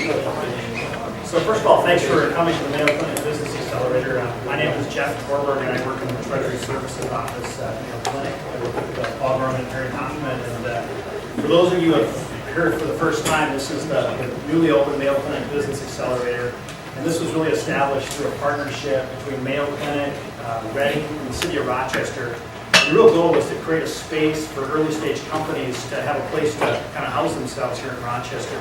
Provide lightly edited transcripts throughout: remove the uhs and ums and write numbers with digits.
So first of all, thanks for coming to the Mayo Clinic Business Accelerator. My name is Jeff Torberg, and I work in the Treasury Services Office at Mayo Clinic. I work with Paul Gorman and Harry Hoffman. And for those of you who have heard it for the first time, this is the newly opened Mayo Clinic Business Accelerator. And this was really established through a partnership between Mayo Clinic, Reading, and the City of Rochester. The real goal was to create a space for early stage companies to have a place to kind of house themselves here in Rochester.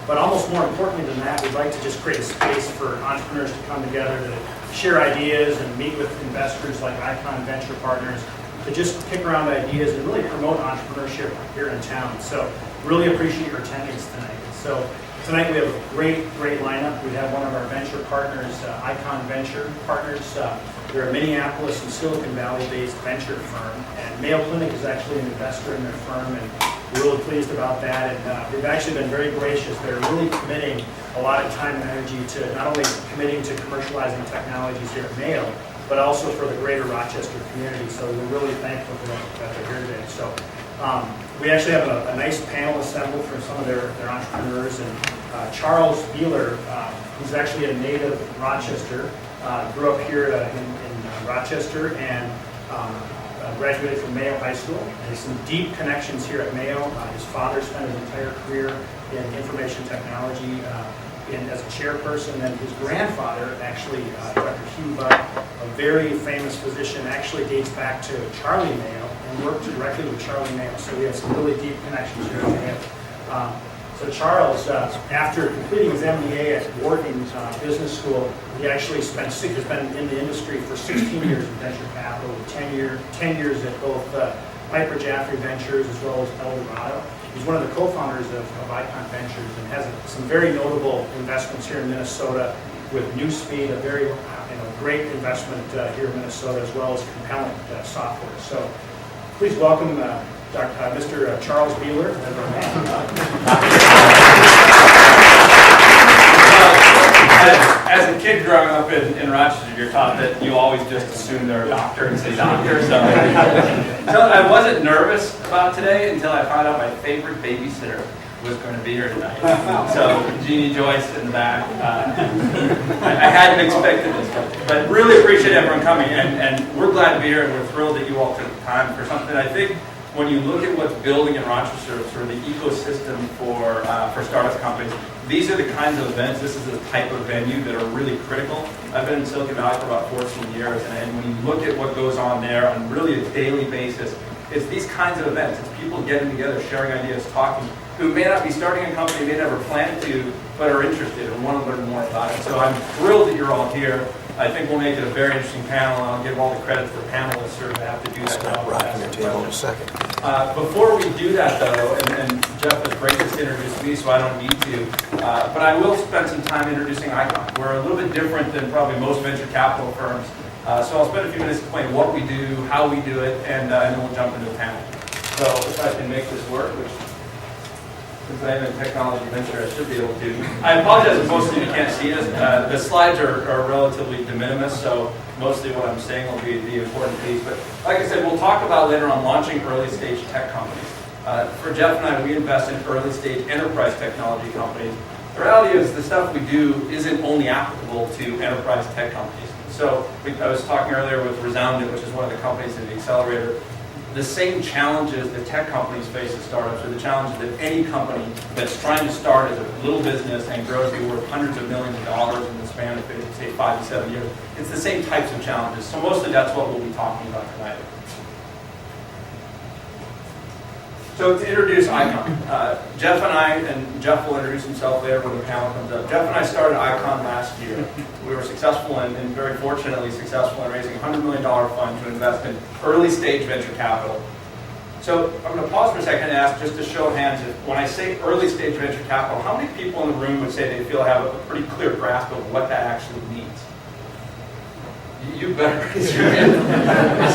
But almost more importantly than that, we'd like to just create a space for entrepreneurs to come together to share ideas and meet with investors like Icon Venture Partners to just kick around ideas and really promote entrepreneurship here in town. So really appreciate your attendance tonight. So tonight we have a great lineup. We have one of our venture partners, Icon Venture Partners. They're a Minneapolis and Silicon Valley-based venture firm, and Mayo Clinic is actually an investor in their firm, and we're really pleased about that. And they've actually been very gracious. They're really committing a lot of time and energy to not only committing to commercializing technologies here at Mayo, but also for the greater Rochester community. So we're really thankful that they're here today. So we actually have a nice panel assembled for some of their entrepreneurs. And Charles Beeler, who's actually a native Rochester, grew up here in Rochester and graduated from Mayo High School. And has some deep connections here at Mayo. His father spent his entire career in information technology as a chairperson. And his grandfather, actually, Dr. Hugh Buck, a very famous physician, actually dates back to Charlie Mayo and worked directly with Charlie Mayo. So we have some really deep connections here at Mayo. So Charles, after completing his MBA at Wharton Business School, he actually has been in the industry for 16 years in venture capital, 10 years at both Piper Jaffray Ventures as well as Eldorado. He's one of the co-founders of Icon Ventures and has some very notable investments here in Minnesota with Newspeed, a very great investment here in Minnesota, as well as Compelling Software. So please welcome Mr. Charles Beeler as our man. As a kid growing up in Rochester, you're taught that you always just assume they're a doctor and say doctor. So I wasn't nervous about today until I found out my favorite babysitter was going to be here tonight. So Jeannie Joyce in the back. I hadn't expected this, but really appreciate everyone coming, and we're glad to be here, and we're thrilled that you all took the time for something. I think when you look at what's building in Rochester, sort of the ecosystem for startup companies, these are the kinds of events, this is the type of venue that are really critical. I've been in Silicon Valley for about 14 years, and when you look at what goes on there on really a daily basis, it's these kinds of events. It's people getting together, sharing ideas, talking, who may not be starting a company, may never plan to, but are interested and want to learn more about it. So I'm thrilled that you're all here. I think we'll make it a very interesting panel, and I'll give all the credit to the panelists who have to do that. Stop rocking your table in a second. Before we do that, though, and Jeff has graciously introduced me, so I don't need to, but I will spend some time introducing Icon. We're a little bit different than probably most venture capital firms, so I'll spend a few minutes explaining what we do, how we do it, and then we'll jump into the panel. So if I can make this work, which since I am in technology venture, I should be able to. I apologize if most of you can't see us. The slides are relatively de minimis, so mostly what I'm saying will be the important piece. But like I said, we'll talk about later on launching early stage tech companies. For Jeff and I, we invest in early stage enterprise technology companies. The reality is the stuff we do isn't only applicable to enterprise tech companies. So I was talking earlier with Resounded, which is one of the companies in the accelerator. The same challenges that tech companies face as startups are the challenges that any company that's trying to start as a little business and grow to be worth hundreds of millions of dollars in the span of, say, 5 to 7 years. It's the same types of challenges. So mostly that's what we'll be talking about tonight. So to introduce Icon, Jeff and I, and Jeff will introduce himself there when the panel comes up. Jeff and I started Icon last year. We were successful and very fortunately successful in raising a $100 million fund to invest in early stage venture capital. So I'm going to pause for a second and ask, just to show of hands, when I say early stage venture capital, how many people in the room would say they feel have a pretty clear grasp of what that actually means? You better raise your hand.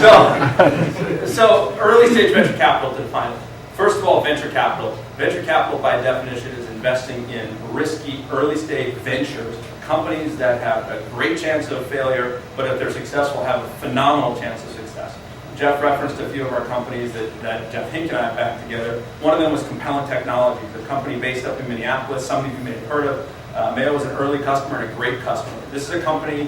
So early stage venture capital, to define it. First of all, venture capital. Venture capital, by definition, is investing in risky, early-stage ventures, companies that have a great chance of failure, but if they're successful, have a phenomenal chance of success. Jeff referenced a few of our companies that Jeff Hink and I backed together. One of them was Compelling Technologies, a company based up in Minneapolis. Some of you may have heard of. Mayo was an early customer and a great customer. This is a company,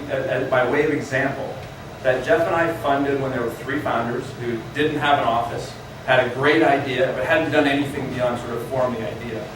by way of example, that Jeff and I funded when there were 3 founders who didn't have an office, had a great idea, but hadn't done anything beyond sort of form the idea.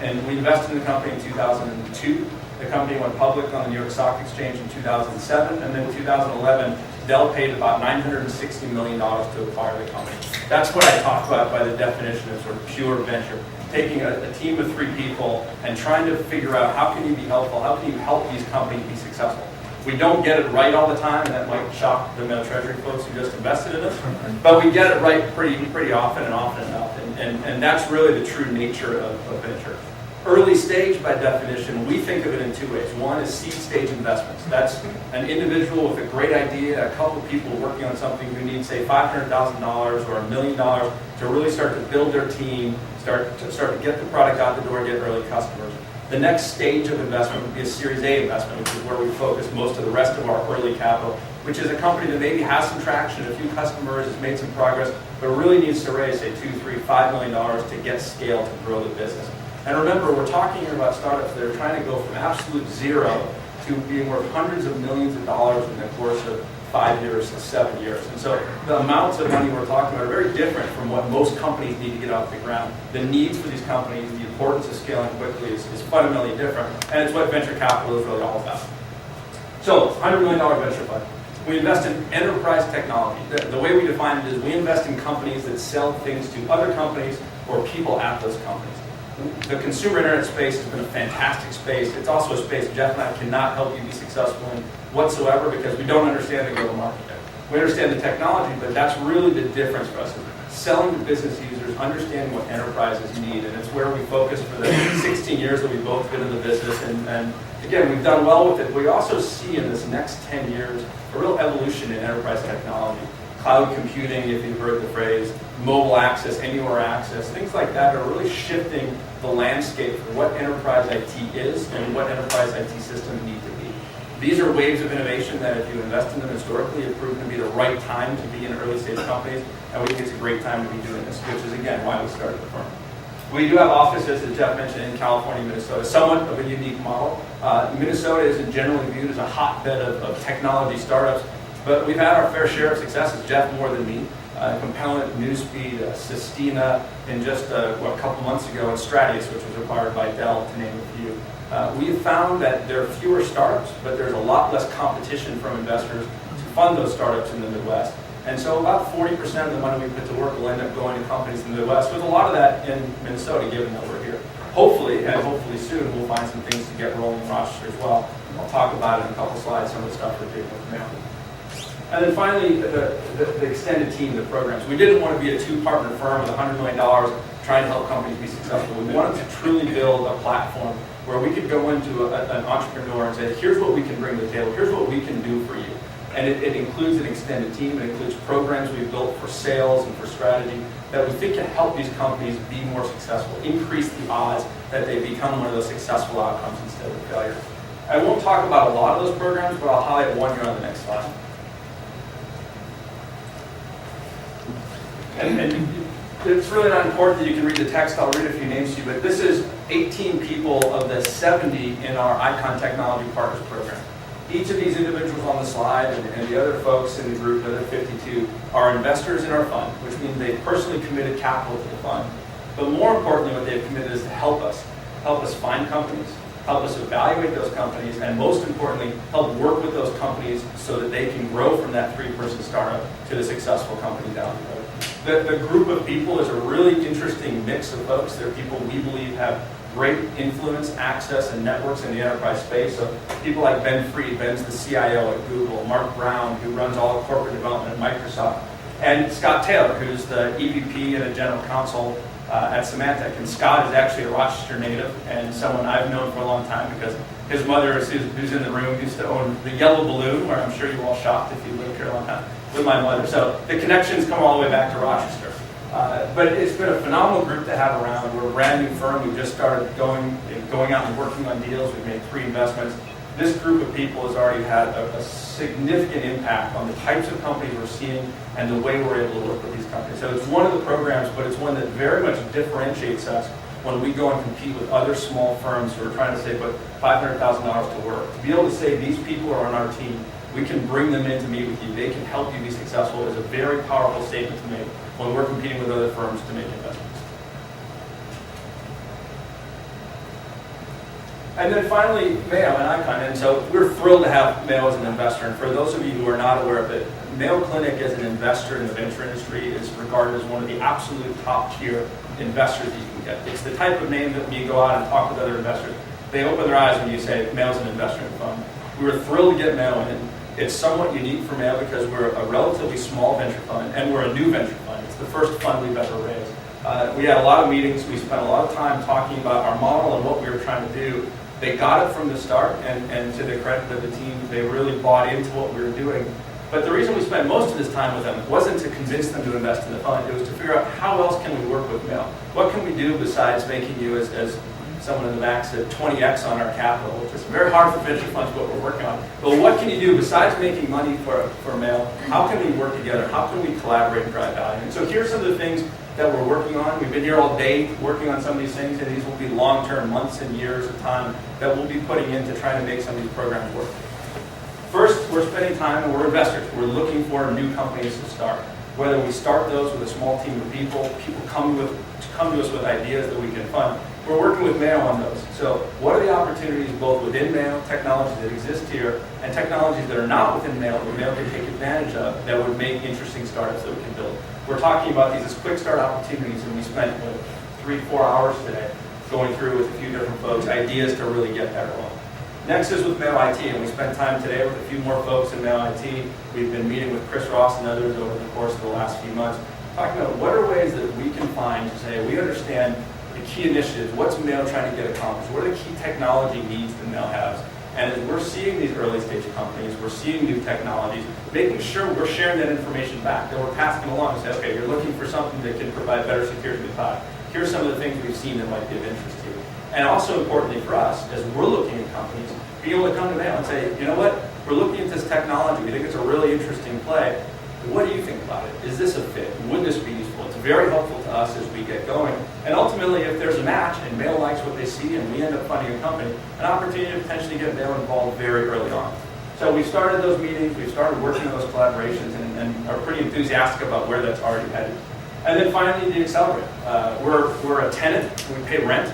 And we invested in the company in 2002. The company went public on the New York Stock Exchange in 2007, and then in 2011, Dell paid about $960 million to acquire the company. That's what I talk about by the definition of sort of pure venture. Taking a team of 3 people and trying to figure out how can you be helpful, how can you help these companies be successful. We don't get it right all the time, and that might shock the Mail Treasury folks who just invested in us, but we get it right pretty often and often enough, and that's really the true nature of venture. Early stage, by definition, we think of it in 2 ways. One is seed stage investments. That's an individual with a great idea, a couple people working on something who need, say, $500,000 or $1 million to really start to build their team, start to get the product out the door, get early customers. The next stage of investment would be a Series A investment, which is where we focus most of the rest of our early capital, which is a company that maybe has some traction, a few customers, has made some progress, but really needs to raise, say, $2, $3, $5 million to get scale to grow the business. And remember, we're talking here about startups that are trying to go from absolute zero to being worth hundreds of millions of dollars in the course of 5 years to 7 years. And so the amounts of money we're talking about are very different from what most companies need to get off the ground. The needs for these companies, the importance of scaling quickly is fundamentally different, and it's what venture capital is really all about. So, $100 million venture fund. We invest in enterprise technology. The way we define it is we invest in companies that sell things to other companies or people at those companies. The consumer internet space has been a fantastic space. It's also a space Jeff and I cannot help you be successful in whatsoever because we don't understand the go-to-market there. We understand the technology, but that's really the difference for us. Selling to business users, understanding what enterprises need, and it's where we focus for the 16 years that we've both been in the business. And again, we've done well with it. We also see in this next 10 years a real evolution in enterprise technology. Cloud computing, if you've heard the phrase, mobile access, anywhere access, things like that are really shifting the landscape for what enterprise IT is and what enterprise IT systems need to be. These are waves of innovation that if you invest in them historically have proven to be the right time to be in early stage companies, and we think it's a great time to be doing this, which is again why we started the firm. We do have offices, as Jeff mentioned, in California and Minnesota, somewhat of a unique model. Minnesota is generally viewed as a hotbed of technology startups, but we've had our fair share of successes, Jeff more than me. Compellent, Newspeed, Sistina, and just a couple months ago, and Stratius, which was acquired by Dell, to name a few. We have found that there are fewer startups, but there's a lot less competition from investors to fund those startups in the Midwest. And so about 40% of the money we put to work will end up going to companies in the Midwest, with a lot of that in Minnesota, given that we're here. Hopefully, and hopefully soon, we'll find some things to get rolling in Rochester as well. I'll talk about it in a couple slides, some of the stuff we're doing with Mail. And then finally, the extended team, the programs. We didn't want to be a 2-partner firm with $100 million trying to help companies be successful. We wanted to truly build a platform where we could go into an entrepreneur and say, here's what we can bring to the table, here's what we can do for you. And it includes an extended team, it includes programs we've built for sales and for strategy that we think can help these companies be more successful, increase the odds that they become one of those successful outcomes instead of failure. I won't talk about a lot of those programs, but I'll highlight one here on the next slide. And it's really not important that you can read the text. I'll read a few names to you, but this is 18 people of the 70 in our Icon Technology Partners program. Each of these individuals on the slide and the other folks in the group, the other 52, are investors in our fund, which means they personally committed capital to the fund. But more importantly, what they've committed is to help us find companies, help us evaluate those companies, and most importantly, help work with those companies so that they can grow from that 3-person startup to the successful company down the road. The group of people is a really interesting mix of folks. They're people we believe have great influence, access, and networks in the enterprise space. So people like Ben Fried, Ben's the CIO at Google, Mark Brown, who runs all of corporate development at Microsoft, and Scott Taylor, who's the EVP and a general counsel at Symantec. And Scott is actually a Rochester native and someone I've known for a long time because his mother, who's in the room, used to own the Yellow Balloon, where I'm sure you all shopped if you lived here a long time, with my mother. So the connections come all the way back to Rochester. But it's been a phenomenal group to have around. We're a brand new firm. We just started going out and working on deals. We've made 3 investments. This group of people has already had a significant impact on the types of companies we're seeing and the way we're able to work with these companies. So it's one of the programs, but it's one that very much differentiates us when we go and compete with other small firms who are trying to say put $500,000 to work. To be able to say these people are on our team, we can bring them in to meet with you, they can help you be successful, is a very powerful statement to make when we're competing with other firms to make investments. And then finally, Mayo and Icon. And so we're thrilled to have Mayo as an investor. And for those of you who are not aware of it, Mayo Clinic as an investor in the venture industry is regarded as one of the absolute top tier investors that you can get. It's the type of name that when you go out and talk with other investors, they open their eyes when you say Mayo's an investor in the fund. We were thrilled to get Mayo in. It's somewhat unique for Mayo because we're a relatively small venture fund and we're a new venture fund. It's the first fund we've ever raised. We had a lot of meetings. We spent a lot of time talking about our model and what we were trying to do. They got it from the start, and to the credit of the team, they really bought into what we were doing. But the reason we spent most of this time with them wasn't to convince them to invest in the fund. It was to figure out how else can we work with Mayo. What can we do besides making you, as someone in the back said, 20x on our capital, which is very hard for venture funds, what we're working on. But what can you do besides making money for Mayo? How can we work together? How can we collaborate and drive value? And so here's some of the things that we're working on. We've been here all day working on some of these things, and these will be long-term, months and years of time that we'll be putting into trying to make some of these programs work. First, we're spending time, and we're investors. We're looking for new companies to start. Whether we start those with a small team of people come to us with ideas that we can fund. We're working with Mayo on those. So what are the opportunities both within Mayo, technologies that exist here, and technologies that are not within Mayo that Mayo can take advantage of that would make interesting startups that we can build? We're talking about these as quick start opportunities, and we spent 3-4 hours today going through with a few different folks, ideas to really get that going. Next is with Mayo IT, and we spent time today with a few more folks in Mayo IT. We've been meeting with Chris Ross and others over the course of the last few months, talking about what are ways that we can find to say we understand the key initiatives, what's Mayo trying to get accomplished, what are the key technology needs that Mayo has. And as we're seeing these early stage companies, we're seeing new technologies, making sure we're sharing that information back, that we're passing along and say, okay, you're looking for something that can provide better security to the cloud. Here's some of the things we've seen that might be of interest to you. And also importantly for us, as we're looking at companies, being able to come to Mayo and say, you know what, we're looking at this technology, we think it's a really interesting play. What do you think about it? Is this a fit? Would this be useful? It's very helpful to us as we get going. And ultimately, if there's a match and Mayo likes what they see and we end up funding a company, an opportunity to potentially get Mayo involved very early on. So we've started those meetings, we've started working on those collaborations, and are pretty enthusiastic about where that's already headed. And then finally, the accelerator. We're a tenant, we pay rent.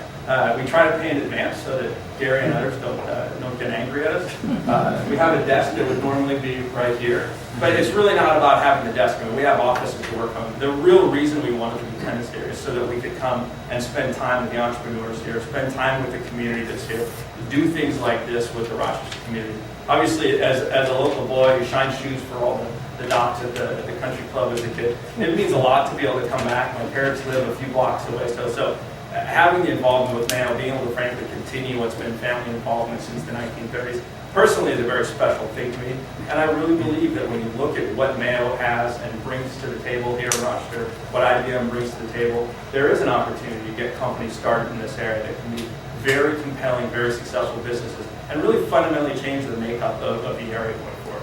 We try to pay in advance so that Gary and others don't get angry at us. We have a desk that would normally be right here, but it's really not about having the desk. I mean, we have offices to work on. The real reason we wanted to be tenants here is so that we could come and spend time with the entrepreneurs here, spend time with the community that's here, do things like this with the Rochester community. Obviously, as a local boy who shined shoes for all the docs at the country club as a kid, it means a lot to be able to come back. My parents live a few blocks away, so having the involvement with Mayo, being able to frankly continue what's been family involvement since the 1930s, personally is a very special thing to me. And I really believe that when you look at what Mayo has and brings to the table here in Rochester, what IBM brings to the table, there is an opportunity to get companies started in this area that can be very compelling, very successful businesses, and really fundamentally change the makeup of the area going forward.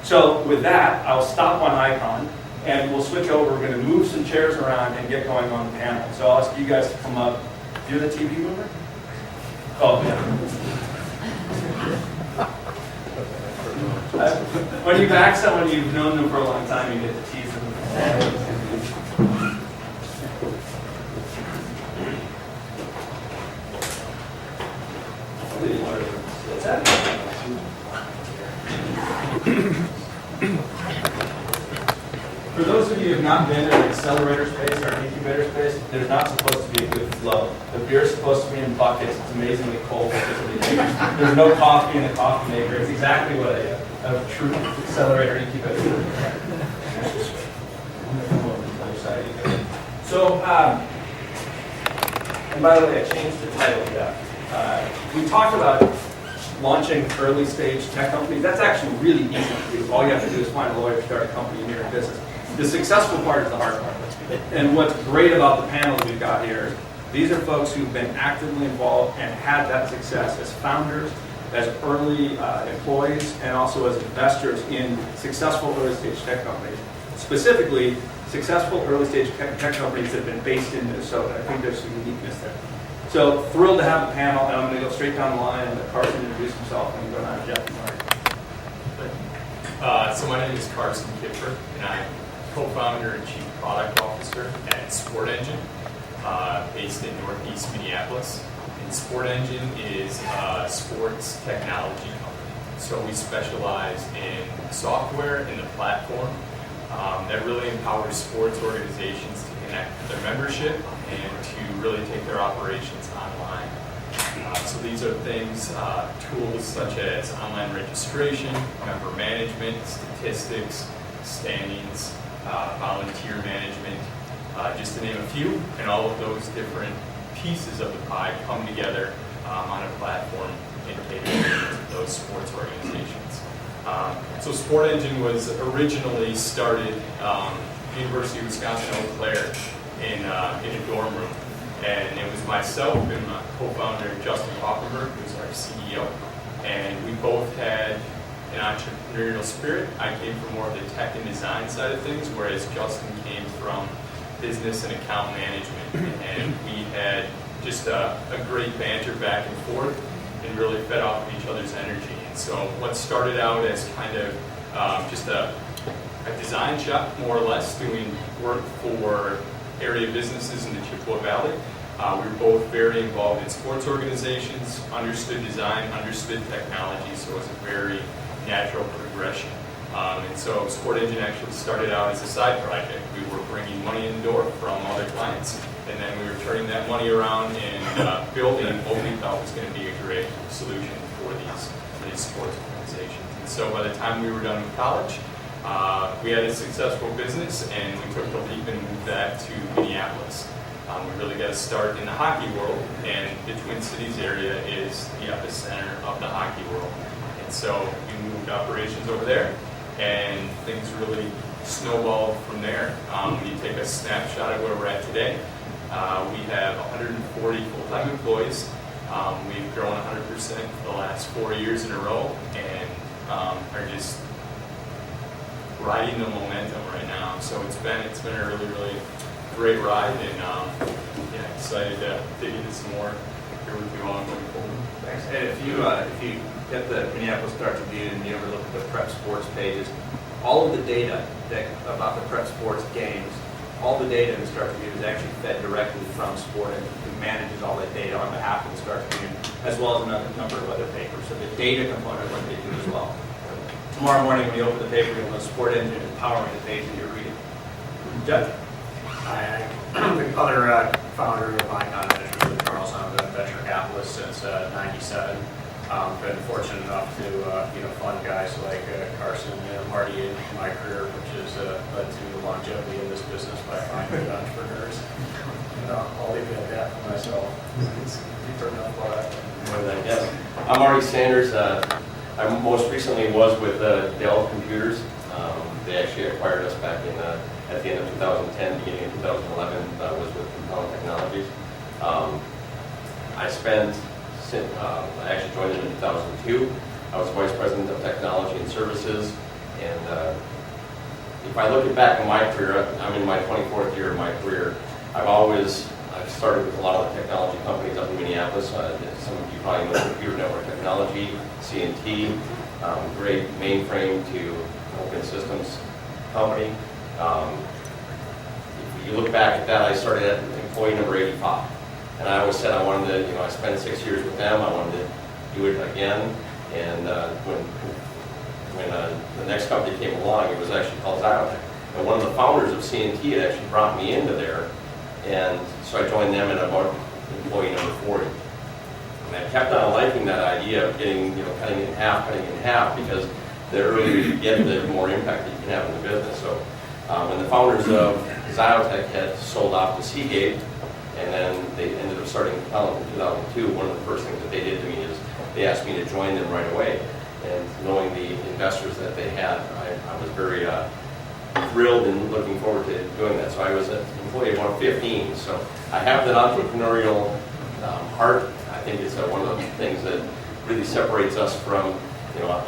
So with that, I'll stop on Icon. And we'll switch over. We're going to move some chairs around and get going on the panel. So I'll ask you guys to come up. You're the TV mover? Oh, yeah. When you back someone you've known them for a long time, you get to tease them. What's that? For those of you who have not been in an accelerator space or an incubator space, there's not supposed to be a good flow. The beer's supposed to be in buckets. It's amazingly cold. There's no coffee in the coffee maker. It's exactly what a true accelerator incubator is. So, and by the way, I changed the title of that. We talked about launching early stage tech companies. That's actually really easy to do. All you have to do is find a lawyer, start a company, and you're in business. The successful part is the hard part. And what's great about the panels we've got here, these are folks who've been actively involved and had that success as founders, as early employees, and also as investors in successful early stage tech companies. Specifically, successful early stage tech companies that have been based in Minnesota. I think there's some uniqueness there. So thrilled to have the panel, and I'm going to go straight down the line and let Carson introduce himself, and go down to Jeff and Mark. So my name is Carson Kipper, and I'm co-founder and chief product officer at Sport Engine, based in Northeast Minneapolis. And Sport Engine is a sports technology company. So we specialize in software and the platform that really empowers sports organizations to connect their membership and to really take their operations online. So these are things, tools such as online registration, member management, statistics, standings, volunteer management, just to name a few. And all of those different pieces of the pie come together on a platform and cater to those sports organizations. So Sport Engine was originally started University of Wisconsin Eau Claire in a dorm room. And it was myself and my co-founder, Justin Hoffenberg, who's our CEO. And we both had an entrepreneurial spirit. I came from more of the tech and design side of things, whereas Justin came from business and account management. And we had just a great banter back and forth and really fed off of each other's energy. And so what started out as kind of just a design shop, more or less, doing work for area businesses in the Chippewa Valley. We were both very involved in sports organizations, understood design, understood technology, so it was a very natural progression. And so Sport Engine actually started out as a side project. We were bringing money in the door from other clients, and then we were turning that money around and building what we thought was going to be a great solution for these sports organizations. And so by the time we were done with college, we had a successful business, and we took the leap and moved that to Minneapolis. We really got to start in the hockey world, and the Twin Cities area is the epicenter of the hockey world. And so we moved operations over there, and things really snowballed from there. When you take a snapshot of where we're at today, we have 140 full-time employees. We've grown 100% for the last 4 years in a row, and are just riding the momentum right now. So it's been a really, really great ride, and excited to dig into some more here with you all going forward. Thanks. And if you get the Minneapolis Star Tribune and you ever look at the prep sports pages, all of the data about the prep sports games, all the data in the Star Tribune is actually fed directly from Sport Engine, who manages all that data on behalf of the Star Tribune, as well as a number of other papers. So the data component of what they do as well. Tomorrow morning when you open the paper, you'll know Sport Engine is powering the page that you're reading. Jeff? I'm the other founder of Icon Ventures with Carlson. I've been a venture capitalist since '97. Been fortunate enough to fund guys like Carson and Marty in my career, which has led to the longevity in this business by finding good entrepreneurs. I'll leave it at that for myself. It's deeper enough about that. Yes. I'm Marty Sanders. I most recently was with Dell Computers. They actually acquired us back at the end of 2010, beginning of 2011. Was with Compelling Technologies. I actually joined them in 2002. I was Vice President of Technology and Services. And if I look back in my career, I'm in my 24th year of my career. I've started with a lot of the technology companies up in Minneapolis. Some of you probably know Computer Network Technology, C&T, great mainframe to open systems company. If you look back at that, I started at employee number 85. And I always said I wanted to, I spent 6 years with them, I wanted to do it again. And when the next company came along, it was actually called Xiotech. And one of the founders of C&T had actually brought me into there. And so I joined them at about employee number 40. And I kept on liking that idea of getting, cutting it in half, because the earlier you get, the more impact that you can have in the business. So when the founders of Xiotech had sold off to Seagate, and then they ended up starting Compelling in 2002, one of the first things that they did to me is they asked me to join them right away. And knowing the investors that they had, I was very thrilled and looking forward to doing that. So I was an employee of 115. So I have that entrepreneurial heart. I think it's one of the things that really separates us from,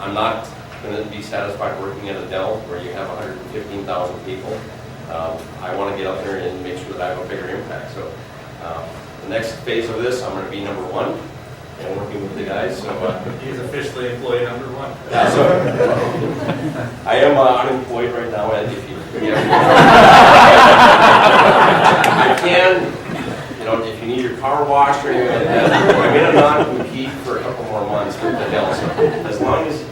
I'm not going to be satisfied working at a Dell where you have 115,000 people. I want to get up there and make sure that I have a bigger impact. So the next phase of this, I'm going to be number one and working with the guys. So He's officially employee number one. yeah, so I am unemployed right now, and if you I can, if you need your car washed or anything like that, I'm in a non-compete for a couple more months with the Dell. So as long as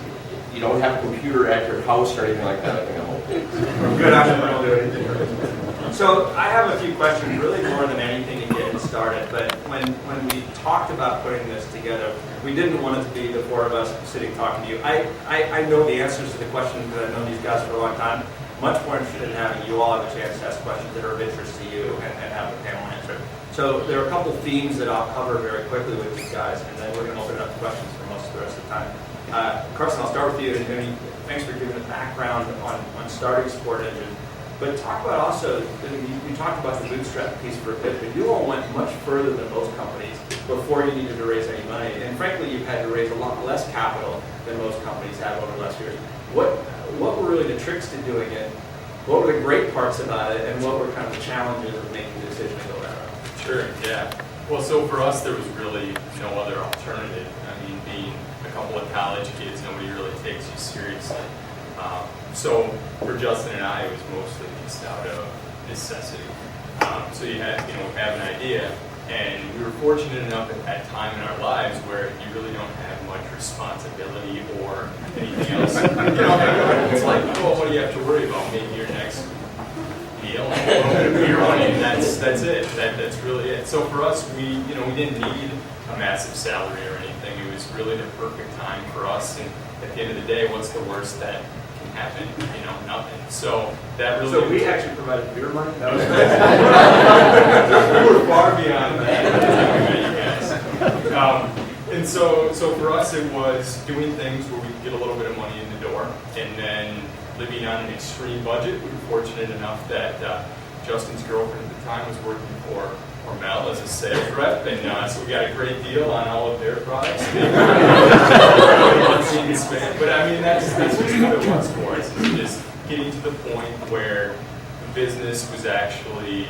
you don't have a computer at your house or anything like that, I think I'm okay. Good, I don't do anything. So I have a few questions, really more than anything to get it started. But when we talked about putting this together, we didn't want it to be the four of us sitting talking to you. I know the answers to the questions because I've known these guys for a long time. Much more interested in having you all have a chance to ask questions that are of interest to you and have the panel answer. So there are a couple themes that I'll cover very quickly with these guys, and then we're going to open it up to questions for most of the rest of the time. Carson, I'll start with you, and thanks for giving a background on starting Sport Engine. But talk about also, you talked about the bootstrap piece for a bit, but you all went much further than most companies before you needed to raise any money. And frankly, you've had to raise a lot less capital than most companies have over the last years. What were really the tricks to doing it? What were the great parts about it? And what were kind of the challenges of making the decision to go that route? Sure, yeah. Well, so for us, there was really no other alternative. I mean, being a couple of college kids, nobody really takes you seriously. So for Justin and I, it was mostly just out of necessity. So you have an idea, and we were fortunate enough at that time in our lives where you really don't have much responsibility or anything else. It's like, well, what do you have to worry about? Maybe your next meal, a little bit of beer money, and that's it. That's really it. So for us, we didn't need a massive salary or anything. It was really the perfect time for us. And at the end of the day, what's the worst that can happen? Nothing. So that really. So we actually provided beer money? That was we were far beyond that. You guys. And so for us, it was doing things where we could get a little bit of money in the door, and then living on an extreme budget. We were fortunate enough that Justin's girlfriend at the time was working for Mel as a sales rep, and so we got a great deal on all of their products. But I mean, that's just what it was for us. It's just getting to the point where the business was actually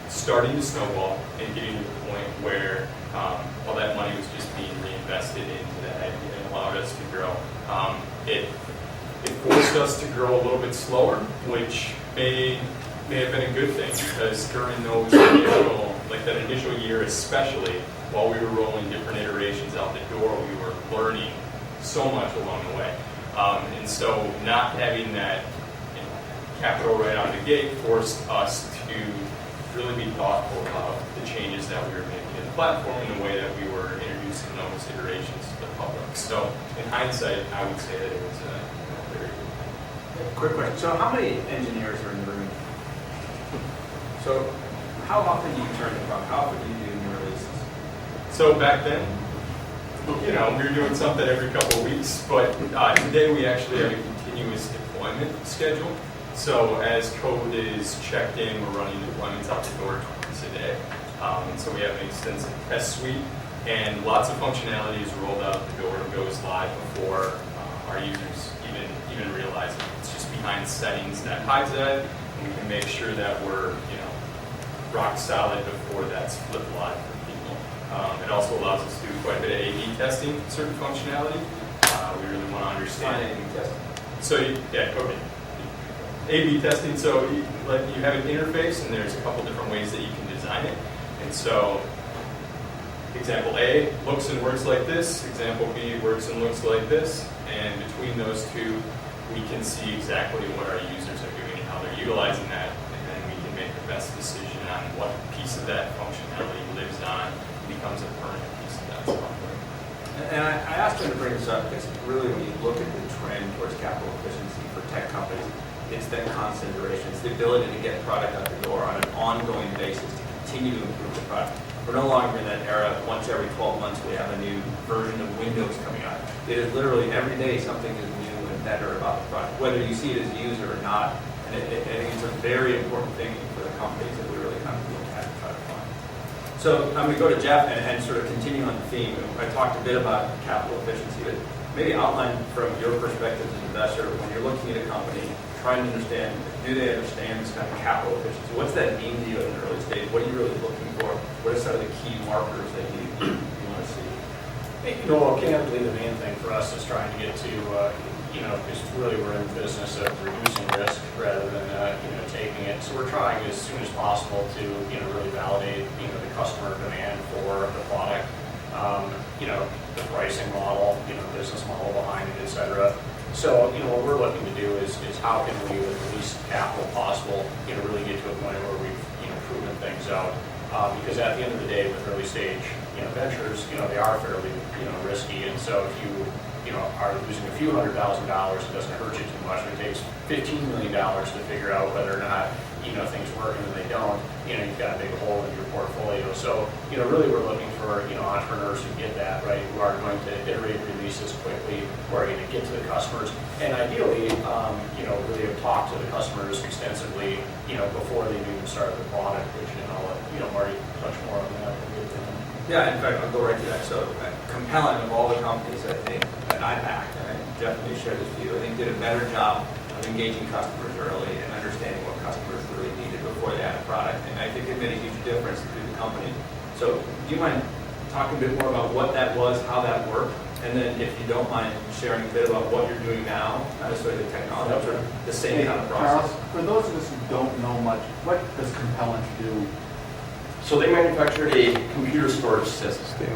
starting to snowball and getting to the point where all that money was just being reinvested into that idea and allowed us to grow. It forced us to grow a little bit slower, which may have been a good thing, because during that initial year especially, while we were rolling different iterations out the door, we were learning so much along the way. And so not having that capital right out of the gate forced us to really be thoughtful about the changes that we were making in the platform and the way that we were introducing those iterations to the public. So in hindsight, I would say that it was a very good thing. Quick question. So how many engineers are in the room? So how often do you turn the bug? How often do you do new releases? So back then, we were doing something every couple of weeks, but today we actually have a continuous deployment schedule. So as code is checked in, we're running deployments out the door twice a day. So we have an extensive test suite, and lots of functionality is rolled out the door and goes live before our users even realize it. It's just behind settings that hides that, and we can make sure that we're rock solid before that's flipped live for people. It also allows us to do quite a bit of A/B testing, certain functionality. We really want to understand A/B testing. So coding. A/B testing. So you have an interface, and there's a couple different ways that you can design it. And so, example A looks and works like this. Example B works and looks like this. And between those two, we can see exactly what our users are doing and how they're utilizing that, and then we can make the best decision on what piece of that functionality lives on, becomes a permanent piece of that software. And I asked him to bring this up because really when you look at the trend towards capital efficiency for tech companies, it's that constant iteration. It's the ability to get product out the door on an ongoing basis to continue to improve the product. We're no longer in that era. Once every 12 months we have a new version of Windows coming out. It is literally every day something is new and better about the product, whether you see it as a user or not. And I think it's a very important thing for the companies that we really kind of look at and try to find. So I'm going to go to Jeff and sort of continue on the theme. I talked a bit about capital efficiency, but maybe outline from your perspective as an investor, when you're looking at a company, trying to understand, do they understand this kind of capital efficiency? What's that mean to you at an early stage? What are you really looking for? What are some of the key markers that you want to see? Candidly, the main thing for us is trying to get to, because really we're in the business of reducing risk rather than, taking it. So we're trying as soon as possible to, really validate, the customer demand for the product, the pricing model, business model behind it, et cetera. So, what we're looking to do is how can we, with the least capital possible, really get to a point where we've, proven things out. Because at the end of the day, with early stage, ventures, they are fairly, risky. And so if you, are losing a few $100,000, it doesn't hurt you too much. If it takes $15 million to figure out whether or not, things work and they don't, you've got a big hole in your portfolio. So, really we're looking for, entrepreneurs who get that, right, who are going to iterate releases quickly, who are going to get to the customers, and ideally, really have talked to the customers extensively, before they even start the product, which, I'll let, Marty touch more on that. Yeah, in fact, I'll go right to that. So, Compelling, of all the companies, I think, that I backed, and I definitely share this view, I think did a better job of engaging customers early and understanding what customers really needed before they had a product. And I think it made a huge difference through the company. So, do you mind talking a bit more about what that was, how that worked? And then, if you don't mind, sharing a bit about what you're doing now, not necessarily the technology, but sort of the same kind of process. Charles, for those of us who don't know much, what does Compellant do? So they manufactured a computer storage system.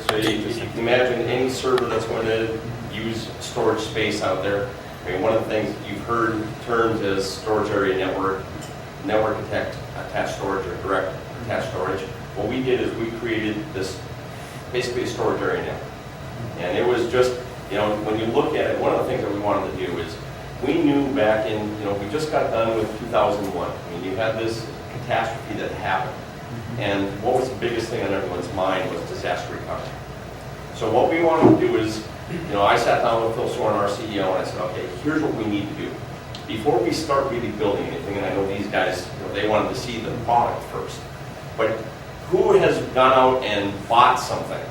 So you can imagine any server that's going to use storage space out there. I mean, one of the things you've heard terms as storage area network, network attached storage, or direct attached storage. What we did is we created this, basically a storage area network. And it was just, when you look at it, one of the things that we wanted to do is, we knew back in, we just got done with 2001. I mean, you had this catastrophe that happened. And what was the biggest thing on everyone's mind was disaster recovery. So what we wanted to do is, I sat down with Phil Soren, our CEO, and I said, okay, here's what we need to do. Before we start really building anything, and I know these guys, they wanted to see the product first. But who has gone out and bought something?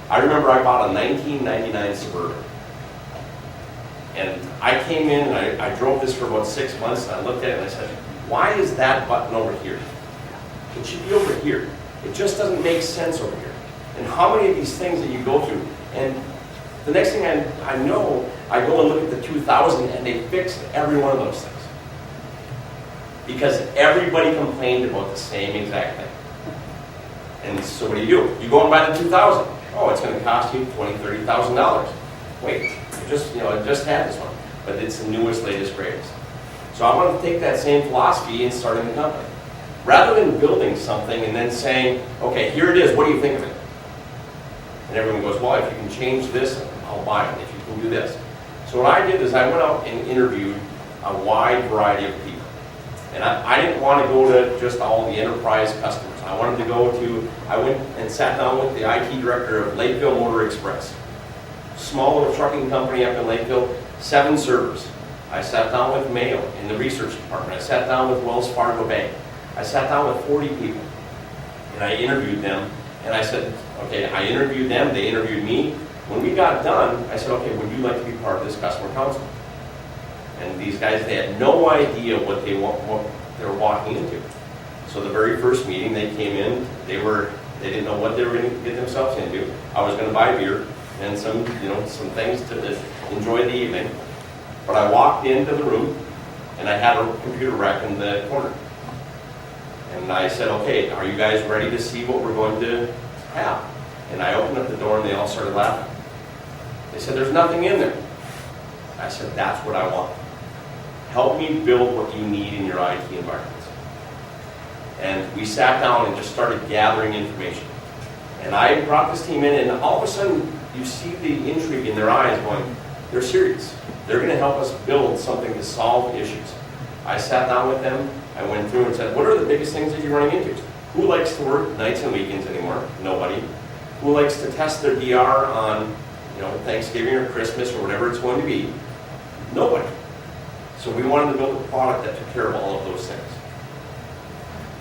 I remember I bought a 1999 Suburban. And I came in and I drove this for about 6 months, and I looked at it and I said, why is that button over here? It should be over here. It just doesn't make sense over here. And how many of these things that you go through? And the next thing I know, I go and look at the 2000 and they fixed every one of those things. Because everybody complained about the same exact thing. And so what do? You go and buy the 2000. Oh, it's going to cost you $20,000, $30,000. Wait, I just had this one. But it's the newest, latest, greatest. So I want to take that same philosophy and start in the company. Rather than building something and then saying, okay, here it is, what do you think of it? And everyone goes, well, if you can change this, I'll buy it, if you can do this. So what I did is I went out and interviewed a wide variety of people. And I didn't want to go to just all the enterprise customers. I went and sat down with the IT director of Lakeville Motor Express. Small little trucking company up in Lakeville, 7 servers. I sat down with Mayo in the research department. I sat down with Wells Fargo Bank. I sat down with 40 people, and I interviewed them, and I said, okay, I interviewed them, they interviewed me. When we got done, I said, okay, would you like to be part of this customer council? And these guys, they had no idea what they were walking into. So the very first meeting, they came in, they didn't know what they were going to get themselves into. I was going to buy beer and some things to enjoy the evening. But I walked into the room, and I had a computer rack in the corner. And I said, okay, are you guys ready to see what we're going to have? And I opened up the door and they all started laughing. They said, there's nothing in there. I said, that's what I want. Help me build what you need in your IT environments. And we sat down and just started gathering information. And I brought this team in, and all of a sudden you see the intrigue in their eyes going, they're serious. They're going to help us build something to solve issues. I sat down with them. I went through and said, what are the biggest things that you're running into? Who likes to work nights and weekends anymore? Nobody. Who likes to test their DR on, Thanksgiving or Christmas or whatever it's going to be? Nobody. So we wanted to build a product that took care of all of those things.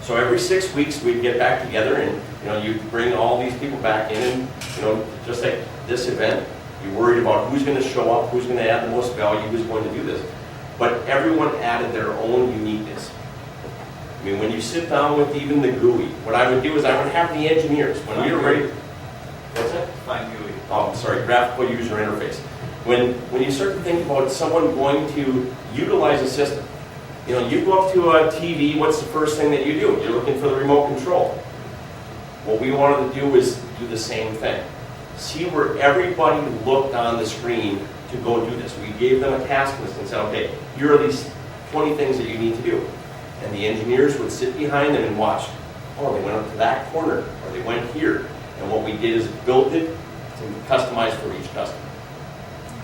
So every 6 weeks we'd get back together and, you bring all these people back in and, just like this event, You worried about who's going to show up, who's going to add the most value, who's going to do this. But everyone added their own uniqueness. I mean, when you sit down with even the GUI, what I would do is I would have the engineers, when we were ready, what's that? Fine GUI. Oh, sorry, graphical user interface. When you start to think about someone going to utilize a system, you know, you go up to a TV, what's the first thing that you do? You're looking for the remote control. What we wanted to do is do the same thing. See where everybody looked on the screen to go do this. We gave them a task list and said, okay, here are these 20 things that you need to do. And the engineers would sit behind them and watch. Oh, they went up to that corner, or they went here. And what we did is built it to customize for each customer.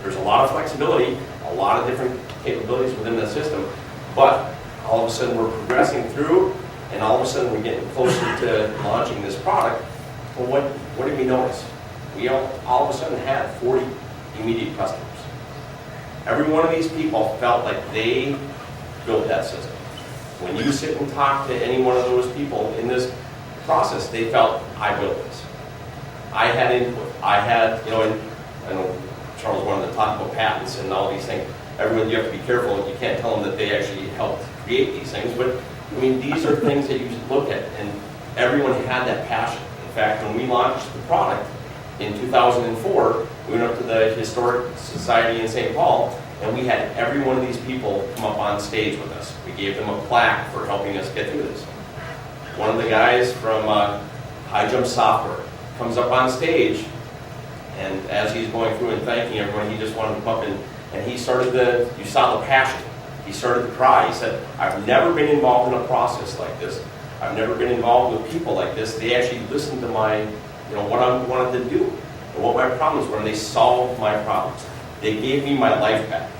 There's a lot of flexibility, a lot of different capabilities within the system, but all of a sudden we're progressing through, and all of a sudden we're getting closer to launching this product. Well, what did we notice? We all of a sudden had 40 immediate customers. Every one of these people felt like they built that system. When you sit and talk to any one of those people in this process, they felt, I built this. I had input. I had, you know, and I know Charles wanted to talk about patents and all these things. Everyone, you have to be careful. You can't tell them that they actually helped create these things. But, I mean, these are things that you look at, and everyone had that passion. In fact, when we launched the product in 2004, we went up to the Historic Society in St. Paul, and we had every one of these people come up on stage with us. We gave them a plaque for helping us get through this. One of the guys from High Jump Software comes up on stage, and as he's going through and thanking everyone, he just wanted to come up and he started you saw the passion. He started to cry. He said, I've never been involved in a process like this. I've never been involved with people like this. They actually listened to my, you know, what I wanted to do and what my problems were, and they solved my problems. They gave me my life back.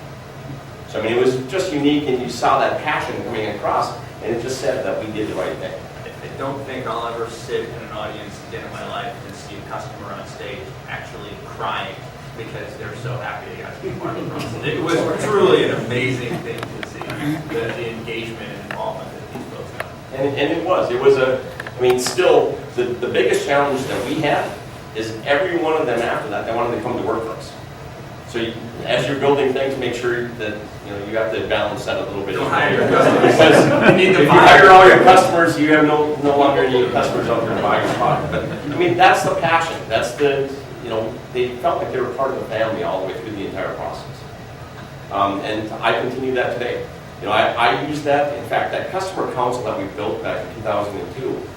So, I mean, it was just unique, and you saw that passion coming across, and it just said that we did the right thing. I don't think I'll ever sit in an audience again in my life and see a customer on stage actually crying because they're so happy they got to be part of the process. It was truly an amazing thing to see, the engagement and involvement that these folks have. And it was I mean, still, the biggest challenge that we had is every one of them after that, they wanted to come to work for us. So as you're building things, make sure that, you know, you have to balance that a little bit. Don't hire your customers. Because You need to if you buy. hire all your customers, you have no longer any customers out there buying your product. But, I mean, that's the passion. That's the, you know, they felt like they were part of the family all the way through the entire process. And I continue that today. You know, I use that. In fact, that customer council that we built back in 2002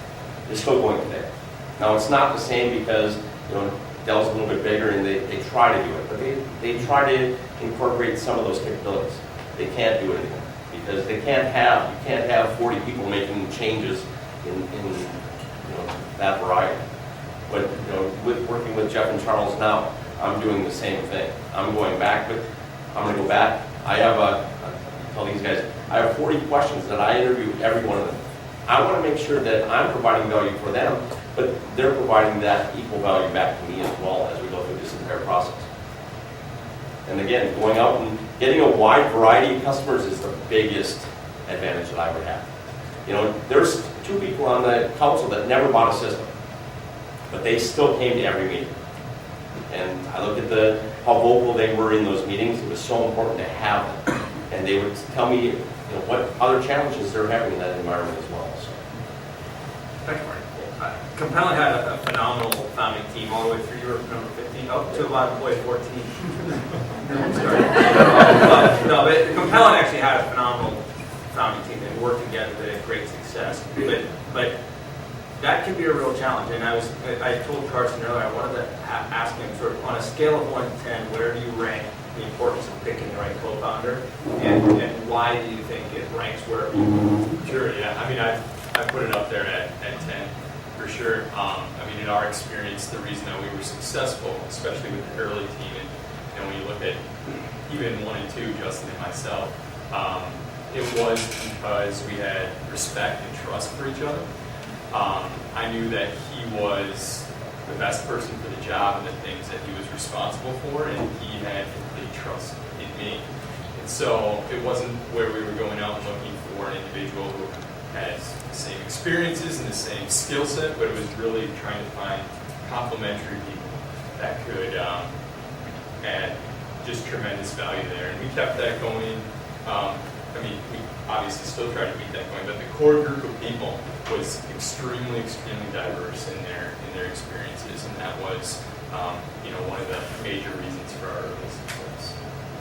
is still going today. Now, it's not the same because, you know, Dell's a little bit bigger and they try to do it, but they try to incorporate some of those capabilities. They can't do it anymore because you can't have 40 people making changes in you know, that variety. But, you know, working with Jeff and Charles now, I'm doing the same thing. I'm going back, but I'm going to go back. I tell these guys, I have 40 questions that I interview every one of them. I want to make sure that I'm providing value for them, but they're providing that equal value back to me as well as we go through this entire process. And again, going out and getting a wide variety of customers is the biggest advantage that I would have. You know, there's 2 people on the council that never bought a system, but they still came to every meeting. And I look at how vocal they were in those meetings. It was so important to have them. And they would tell me, you know, what other challenges they're having in that environment as well. So. Thanks, Marty. Compelling had a phenomenal founding team all the way through. You were number 15, up to about employee 14. I'm sorry. No, but Compelling actually had a phenomenal founding team. They worked together. They had great success. But that can be a real challenge. And I told Carson earlier, I wanted to ask him sort of on a scale of 1 to 10, where do you rank the importance of picking the right co-founder, and why do you think it ranks where? Sure, yeah. I mean, I put it up there at 10 for sure. I mean, in our experience, the reason that we were successful, especially with the early team, and you know, when you look at even 1 and 2, Justin and myself, it was because we had respect and trust for each other. I knew that he was the best person for the job and the things that he was responsible for, and he had complete trust in me. And so it wasn't where we were going out and looking for an individual who has the same experiences and the same skill set, but it was really trying to find complementary people that could had just tremendous value there. And we kept that going. We obviously still try to keep that going, but the core group of people was extremely, extremely diverse in their experiences, and that was, one of the major reasons for our early success.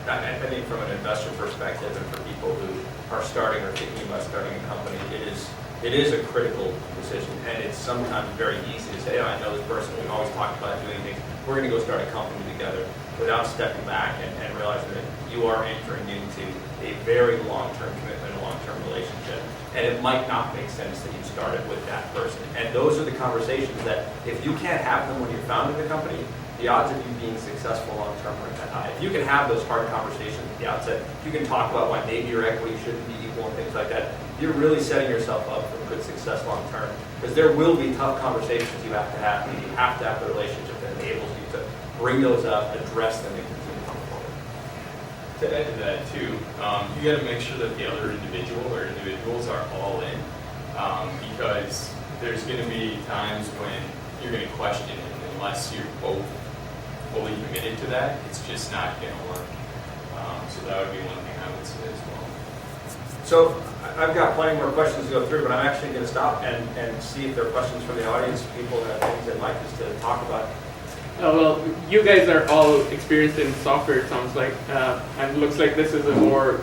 I think from an investor perspective and for people who are starting or thinking about starting a company, it is a critical decision, and it's sometimes very easy to say, oh, I know this person, we always talk about doing things, we're going to go start a company together, without stepping back and realizing that you are entering into a very long-term commitment, a long-term relationship, and it might not make sense that you started with that person. And those are the conversations that if you can't have them when you're founding the company, the odds of you being successful long-term aren't that high. If you can have those hard conversations at the outset, if you can talk about why maybe your equity shouldn't be equal and things like that, you're really setting yourself up for good success long-term. Because there will be tough conversations you have to have, and you have to have the relationship that enables you to bring those up, address them, and continue to come forward. To add to that too, you got to make sure that the other individual or individuals are all in, because there's going to be times when you're going to question it, and unless you're both fully committed to that, it's just not going to work. So that would be one thing I would say as well. So I've got plenty more questions to go through, but I'm actually going to stop and see if there are questions from the audience, people that have things they'd like us to talk about. Well, you guys are all experienced in software, it sounds like, and it looks like this is a more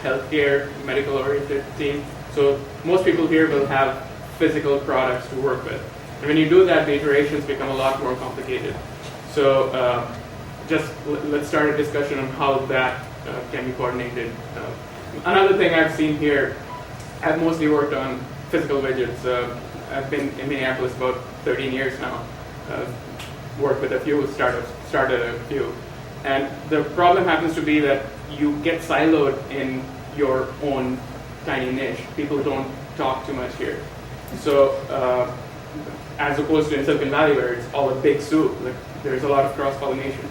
healthcare, medical-oriented team. So most people here will have physical products to work with. And when you do that, the iterations become a lot more complicated. So let's start a discussion on how that can be coordinated. Another thing I've seen here, I've mostly worked on physical widgets. I've been in Minneapolis about 13 years now. Worked with a few startups, started a few. And the problem happens to be that you get siloed in your own tiny niche. People don't talk too much here. So as opposed to in Silicon Valley where it's all a big soup, like there's a lot of cross-pollination.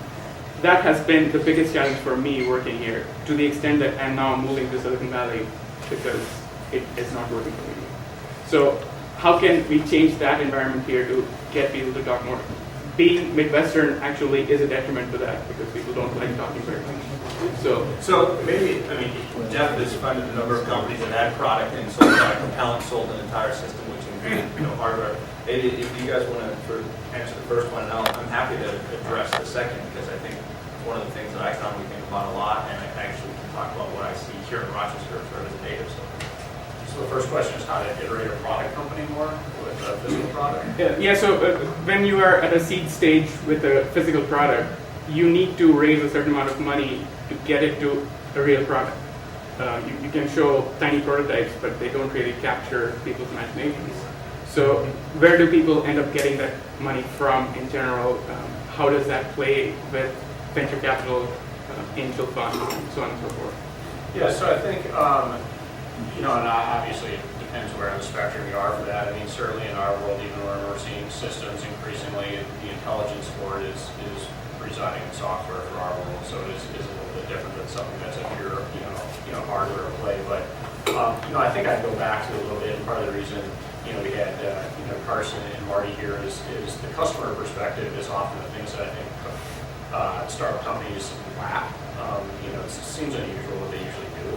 That has been the biggest challenge for me working here, to the extent that I'm now moving to Silicon Valley because it is not working for me. So how can we change that environment here to get people to talk more? Being Midwestern actually is a detriment to that because people don't like talking very much. So maybe, Jeff has funded a number of companies that had product and sold product. Compellant sold an entire system which included hardware. Maybe if you guys want to sort of answer the first one, and I'm happy to address the second because I think it's one of the things that I commonly think about a lot, and I actually can talk about what I see here in Rochester as a native. So the first question is how to iterate a product company more with a physical product? So when you are at a seed stage with a physical product, you need to raise a certain amount of money to get it to a real product. You can show tiny prototypes, but they don't really capture people's imaginations. So where do people end up getting that money from in general? How does that play with venture capital, angel funds, and so on and so forth? Yeah, so I think, and obviously it depends where on the spectrum you are for that. Certainly in our world, even where we're seeing systems increasingly, the intelligence for it is residing in software for our world. So it is a little bit different than something that's a pure, hardware play. But, I think I'd go back to it a little bit, and part of the reason, we had, Carson and Marty here is the customer perspective is often the things that I think startup companies lack. It seems unusual what they usually do.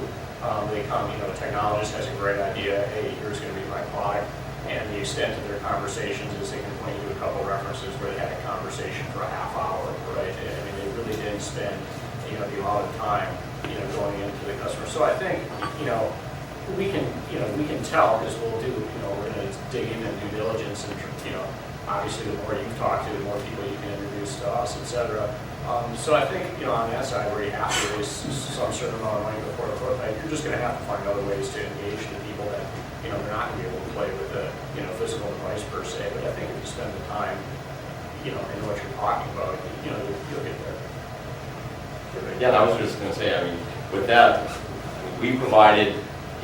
They come, a technologist has a great idea, hey, here's going to be my product, and the extent of their conversations is they can point to a couple references where they had a conversation for a half hour, right? They really didn't spend, the amount of time, going into the customer. So I think, we can tell because we're going to dig into due diligence and, obviously the more you talk to, the more people you can introduce to us, et cetera. So I think, on that side where you have to raise some certain amount of money before the prototype, you're just going to have to find other ways to engage the people that, they're not going to be able to play with a, physical device per se. But I think if you spend the time, in what you're talking about, you'll get there. Yeah, I was just going to say, with that, we provided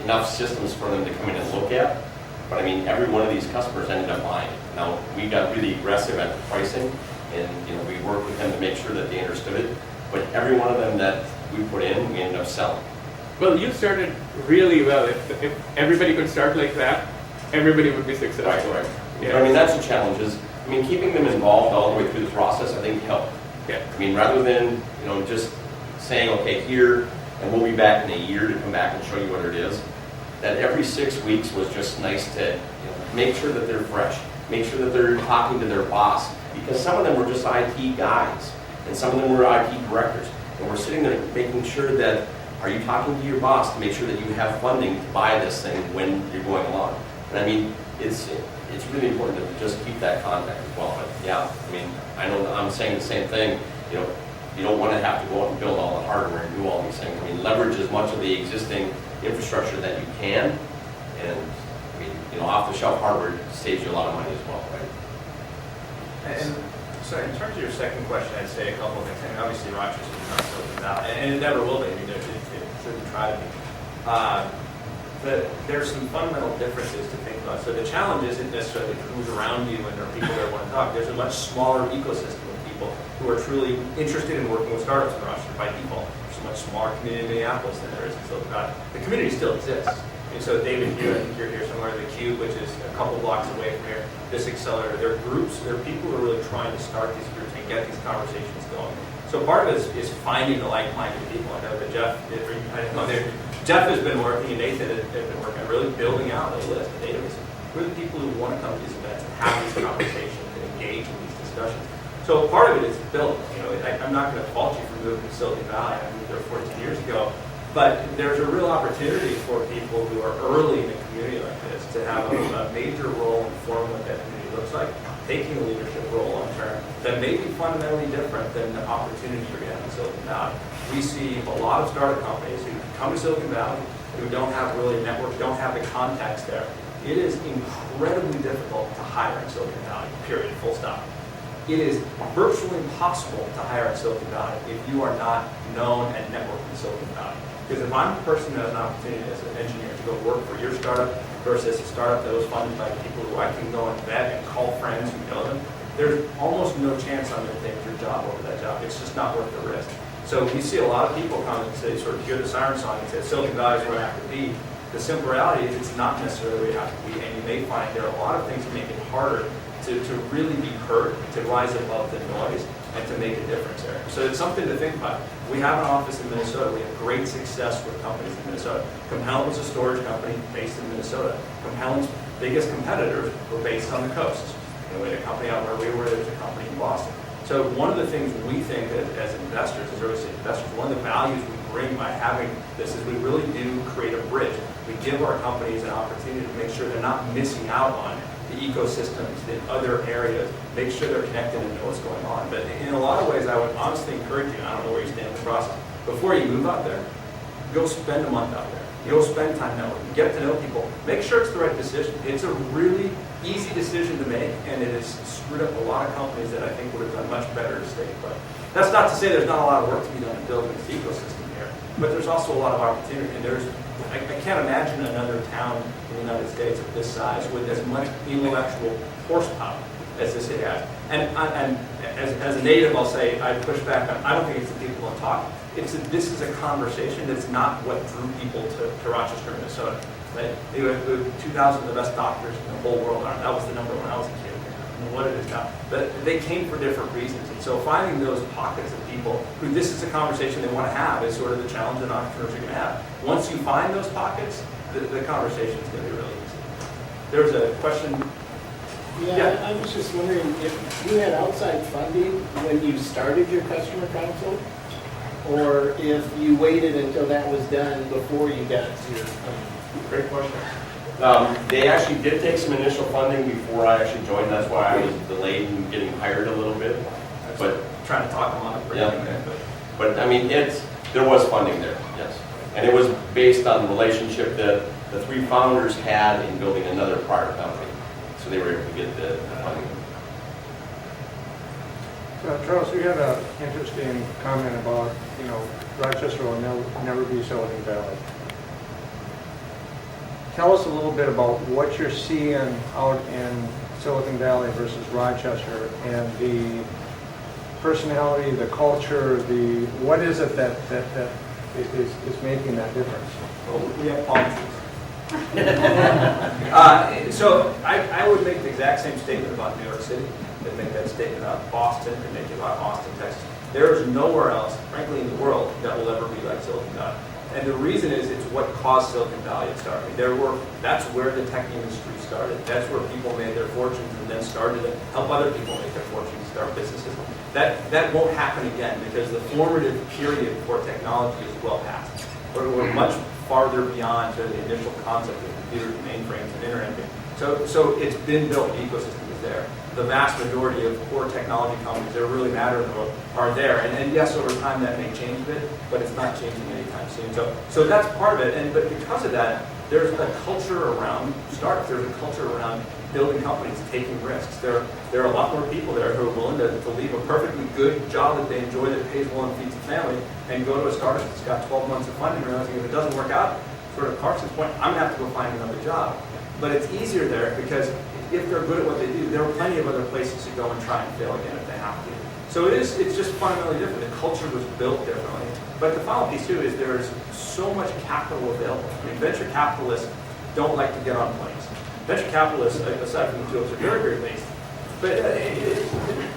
enough systems for them to come in and look at, but every one of these customers ended up buying it. Now, we got really aggressive at the pricing, and we worked with them to make sure that they understood it, but every one of them that we put in, we ended up selling. Well, you started really well. If everybody could start like that, everybody would be successful. Right. Yeah. But, that's the challenge is, keeping them involved all the way through the process, I think helped. Okay. I mean, rather than, just saying, okay, here, and we'll be back in a year to come back and show you what it is, that every 6 weeks was just nice to make sure that they're fresh, make sure that they're talking to their boss, because some of them were just IT guys, and some of them were IT directors, and we're sitting there making sure that, are you talking to your boss to make sure that you have funding to buy this thing when you're going along? And I mean, it's really important to just keep that contact as well. But yeah, I mean, I know I'm saying the same thing. You don't want to have to go out and build all the hardware and do all these things. I mean, leverage as much of the existing infrastructure that you can, and I mean, off-the-shelf hardware saves you a lot of money as well, right? And so in terms of your second question, I'd say a couple of things. I mean, obviously Rochester is not Silicon Valley, and it never will be. I mean, it shouldn't try to be. But there's some fundamental differences to think about. So the challenge isn't necessarily who's around you and there are people that want to talk. There's a much smaller ecosystem of people who are truly interested in working with startups in Rochester by default. There's a much smaller community in Minneapolis than there is in Silicon Valley. The community still exists. And so David, I think you're here somewhere, the Cube, which is a couple blocks away from here, this accelerator, there are groups, there are people who are really trying to start these groups and get these conversations going. So part of it is finding the like-minded people. I know that Jeff has been working, and Nathan has been working on really building out a list, a database. Who are the people who want to come to these events and have these conversations and engage in these discussions? So part of it is building. I'm not going to fault you for moving to Silicon Valley. I moved there 14 years ago. But there's a real opportunity for people who are early in a community like this to have a major role in forming what that community looks like, taking a leadership role long term that may be fundamentally different than the opportunity you're getting in Silicon Valley. We see a lot of startup companies who come to Silicon Valley who don't have really a network, don't have the contacts there. It is incredibly difficult to hire in Silicon Valley, period, full stop. It is virtually impossible to hire in Silicon Valley if you are not known and networked in Silicon Valley. Because if I'm a person who has an opportunity as an engineer to go work for your startup versus a startup that was funded by people who I can go and vet and call friends who know them, there's almost no chance I'm going to take your job over that job. It's just not worth the risk. So we see a lot of people come and say, sort of hear the siren song and say, Silicon Valley is where I have to be. The simple reality is it's not necessarily where you have to be, and you may find there are a lot of things that make it harder to really be heard, to rise above the noise, and to make a difference there. So it's something to think about. We have an office in Minnesota. We have great success with companies in Minnesota. Compellant was a storage company based in Minnesota. Compellant's biggest competitors were based on the coast. We had a company out where we were, there was a company in Boston. So one of the things we think as investors, as early stage investors, one of the values we bring by having this is we really do create a bridge. We give our companies an opportunity to make sure they're not missing out on the ecosystems in other areas, make sure they're connected and know what's going on. But in a lot of ways, I would honestly encourage you, I don't know where you stand in the process, before you move out there, go spend a month out there. Go spend time networking, get to know people, make sure it's the right decision. It's a really easy decision to make, and it has screwed up a lot of companies that I think would have done much better to stay put. That's not to say there's not a lot of work to be done in building this ecosystem here, but there's also a lot of opportunity. And I can't imagine another town in the United States of this size with as much intellectual horsepower as this city has. And as a native, I'll say I push back on. I don't think it's the people who talk. This is a conversation that's not what drew people to Rochester, Minnesota. Right? They were 2,000 of the best doctors in the whole world. That was the number when I was a kid. I don't know what it is now. But they came for different reasons. And so finding those pockets of people who this is a conversation they want to have is sort of the challenge that entrepreneurs are going to have. Once you find those pockets, the conversation is going to be really easy. There was a question. Yeah, I was just wondering if you had outside funding when you started your customer council, or if you waited until that was done before you got to your funding. Great question. They actually did take some initial funding before I actually joined. That's why I was delayed in getting hired a little bit. But Trying to talk them on it. yeah, but I mean, there was funding there, yes, and it was based on the relationship that the three founders had in building another prior company, so they were able to get the funding. Charles, you had an interesting comment about, Rochester will never be Silicon Valley. Tell us a little bit about what you're seeing out in Silicon Valley versus Rochester, and the personality, the culture, what is it that is making that difference? Well, we have palm trees. So I would make the exact same statement about New York City. I'd make that statement about Boston, and make it about Austin, Texas. There is nowhere else, frankly, in the world that will ever be like Silicon Valley. And the reason is it's what caused Silicon Valley to start. That's where the tech industry started. That's where people made their fortunes and then started to help other people make their fortunes, start businesses. That won't happen again because the formative period for technology is well past. We're much farther beyond the initial concept of computers, mainframes, and internet. So it's been built, the ecosystem is there. The vast majority of core technology companies that really matter are there. And yes, over time that may change a bit, but it's not changing anytime soon. So that's part of it. But because of that, there's a culture around startups. There's a culture around building companies, taking risks. There are a lot more people there who are willing to leave a perfectly good job that they enjoy, that pays well and feeds a family, and go to a startup that's got 12 months of funding, realizing if it doesn't work out, sort of Carson's point, I'm going to have to go find another job. But it's easier there because if they're good at what they do, there are plenty of other places to go and try and fail again if they have to. So it's just fundamentally different. The culture was built differently. But the final piece too is there's so much capital available. I mean, venture capitalists don't like to get on planes. Venture capitalists, aside from the jokes, are very, very lazy. But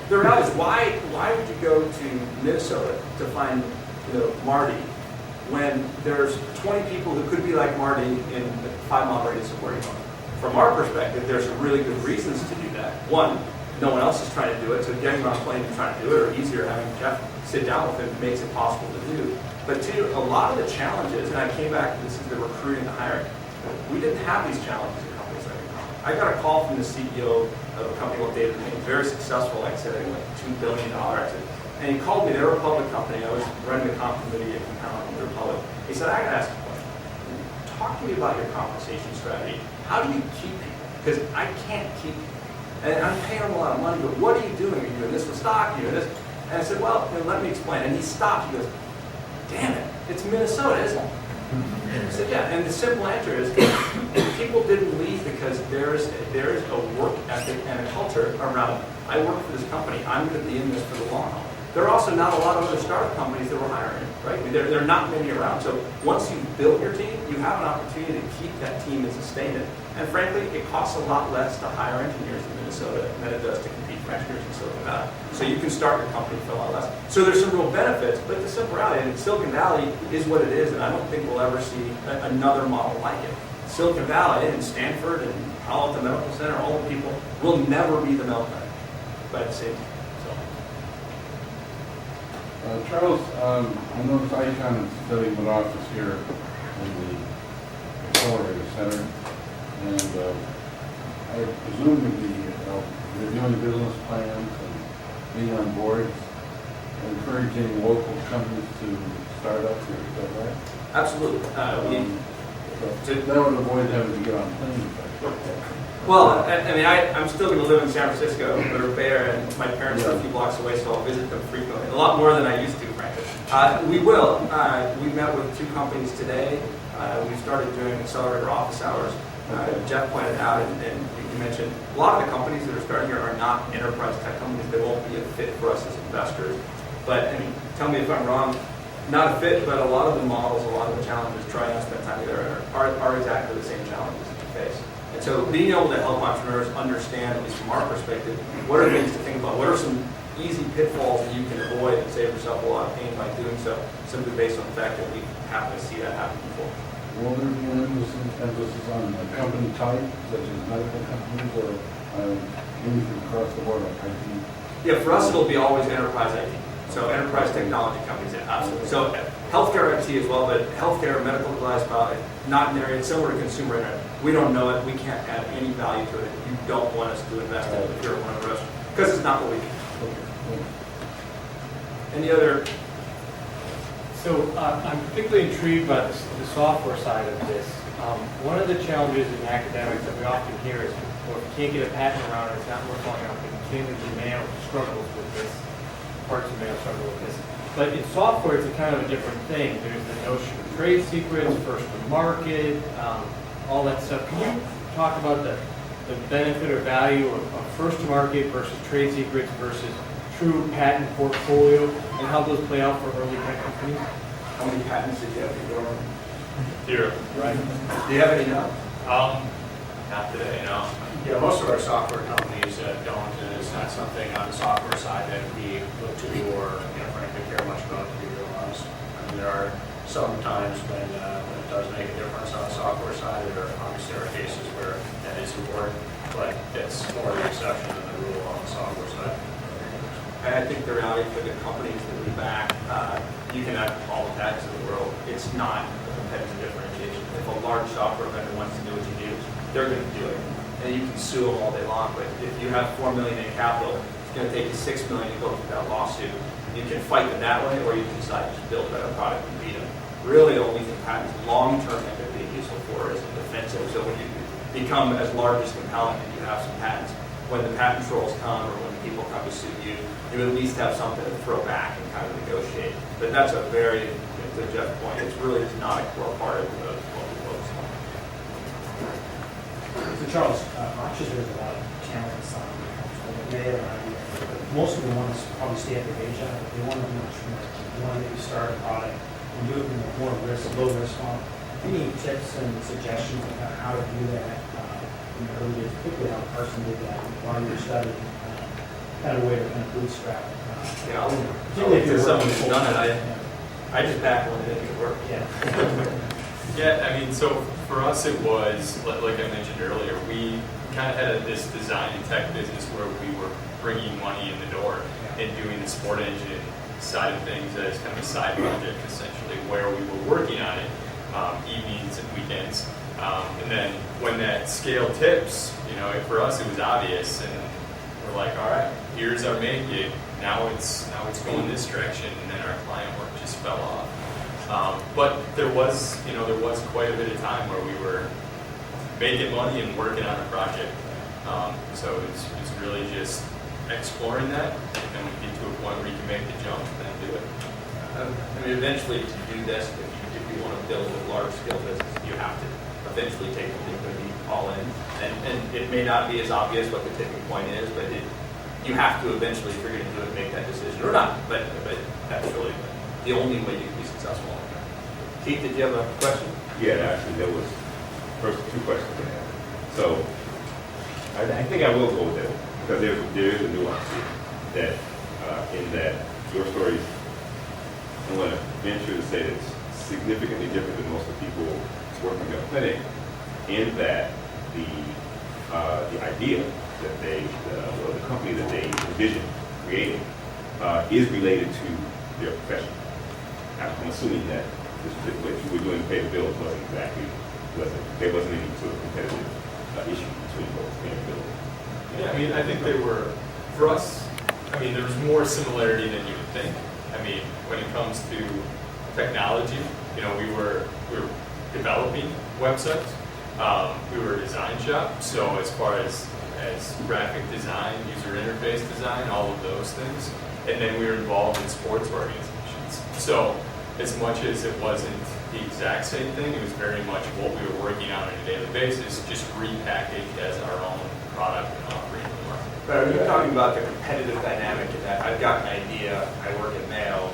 the reality is, why would you go to Minnesota to find Marty when there's 20 people who could be like Marty in a 5-mile radius of where you are? From our perspective, there's some really good reasons to do that. One, no one else is trying to do it, so getting on a plane and trying to do it, or easier having Jeff sit down with him makes it possible to do. But two, a lot of the challenges, and I came back, this is the recruiting and the hiring, we didn't have these challenges in companies like Economic. I got a call from the CEO of a company called David Payne, very successful exit, like $2 billion exit. And he called me, they were a public company, I was running the comp committee at Compound, they were public. He said, I got to ask you a question. Talk to me about your compensation strategy. How do you keep people? Because I can't keep people. And I'm paying them a lot of money, but what are you doing? Are you doing this with stock? Are you doing this? And I said, well, let me explain. And he stopped. He goes, damn it, it's Minnesota, isn't it? I said, yeah. And the simple answer is people didn't leave because there's a work ethic and a culture around, I work for this company, I'm going to be in this for the long haul. There are also not a lot of other startup companies that we're hiring, right? There are not many around. So once you've built your team, you have an opportunity to keep that team and sustain it. And frankly, it costs a lot less to hire engineers in Minnesota than it does to compete for engineers in Silicon Valley. So you can start your company for a lot less. So there's some real benefits, but the simple reality is Silicon Valley is what it is, and I don't think we'll ever see another model like it. Silicon Valley and Stanford and Palo Alto Medical Center, all the people, will never be the Meltdown. But it's safe. Charles, I noticed Icon is setting an office here in the Accelerator Center, and I presume they're doing business plans and being on boards, encouraging local companies to start up here. Is that right? Absolutely. So that would avoid having to get on planes. Well, I mean, I'm still going to live in San Francisco, or Bay Area, and my parents are a few blocks away, so I'll visit them frequently. A lot more than I used to, frankly. We will. We met with 2 companies today. We started doing accelerator office hours. Jeff pointed out, and you mentioned, a lot of the companies that are starting here are not enterprise tech companies. They won't be a fit for us as investors. But, I mean, tell me if I'm wrong, not a fit, but a lot of the models, a lot of the challenges, trying to spend time together are exactly the same challenges that you face. And so being able to help entrepreneurs understand, at least from our perspective, what are things to think about? What are some easy pitfalls that you can avoid and save yourself a lot of pain by doing so, simply based on the fact that we happen to see that happen before. Will there be an emphasis on a company type, such as medical companies, or anything across the board like IT? Yeah, for us it'll be always enterprise IT. So enterprise technology companies, absolutely. So healthcare IT as well, but healthcare, medical device, not an area, similar to consumer internet. We don't know it. We can't add any value to it. You don't want us to invest in it if you're one of the rest, because it's not what we do. Any other? So I'm particularly intrigued by the software side of this. One of the challenges in academics that we often hear is, well, if you can't get a patent around it, it's not worth long enough. Candidly, Mayo struggles with this. Parts of Mayo struggle with this. But in software, it's a kind of a different thing. There's the notion of trade secrets, first to market, all that stuff. Can you talk about the benefit or value of first to market versus trade secrets versus true patent portfolio and how those play out for early tech companies? How many patents did you have in your 0. Right. Do you have any now? Not today, no. Yeah, most of our software companies don't, and it's not something on the software side that we look to or, frankly, really care much about, to be real honest. I mean, there are some times when it does make a difference on the software side. There obviously are cases where that is important, but it's more the exception than the rule on the software side. And I think the reality for the companies that we back, you can have all the patents in the world. It's not a competitive differentiation. If a large software vendor wants to do what you do, they're going to do it. And you can sue them all day long, but if you have $4 million in capital, it's going to take you $6 million to go through that lawsuit. You can fight them that way, or you can decide to just build a better product and beat them. Really, the only thing patents long-term that could be useful for is defensive. So when you become as large as compelling and you have some patents, when the patent trolls come or when people come to sue you, you at least have something to throw back and kind of negotiate. But that's a very, to Jeff's point, it's really just not a core part of what we focus on. So Charles, Rochester has a lot of talents on mayor, most of the ones probably stay at their day job, but they want to do much more. They want to maybe start a product and do it in a more risk, low risk model. Any tips and suggestions on how to do that in the early days, particularly how Carson did that while you were studying, kind of a way to kind of bootstrap. Yeah, Particularly if you're someone working who's done it, full-time. I just back when they make it work. Yeah. Yeah, I mean, so for us it was, like I mentioned earlier, we kind of had this design and tech business where we were bringing money in the door and doing the sport engine side of things as kind of a side project, essentially, where we were working on it evenings and weekends. And then when that scale tips, for us it was obvious, and we're like, all right, here's our main gig. Now it's going this direction, and then our client work just fell off. But there was quite a bit of time where we were making money and working on a project. So it's really just exploring that, and then we get to a point where you can make the jump and then do it. Eventually to do this, if you want to build a large-scale business, you have to eventually take the thing to be all in. And it may not be as obvious what the tipping point is, but you have to eventually, if you're going to do it, make that decision or not. But that's really the only way you can be successful. Keith, did you have a question? Yeah, actually, there was first two questions I had. So I think I will go with that because there is a nuance here that in that your story, I'm going to venture to say that it's significantly different than most of the people working in a clinic, in that the idea that or the company that they envision creating is related to their profession. I'm assuming that what you were doing to pay the bills there wasn't any sort of competitive issue between both paying the bills. Yeah, I mean, I think they were, for us, there was more similarity than you would think. When it comes to technology, we were developing websites. We were a design shop, so as far as graphic design, user interface design, all of those things. And then we were involved in sports organizations. So as much as it wasn't the exact same thing, it was very much what we were working on a daily basis, just repackaged as our own product and offering to the market. But are you talking about the competitive dynamic in that? I've got an idea, I work at Mayo,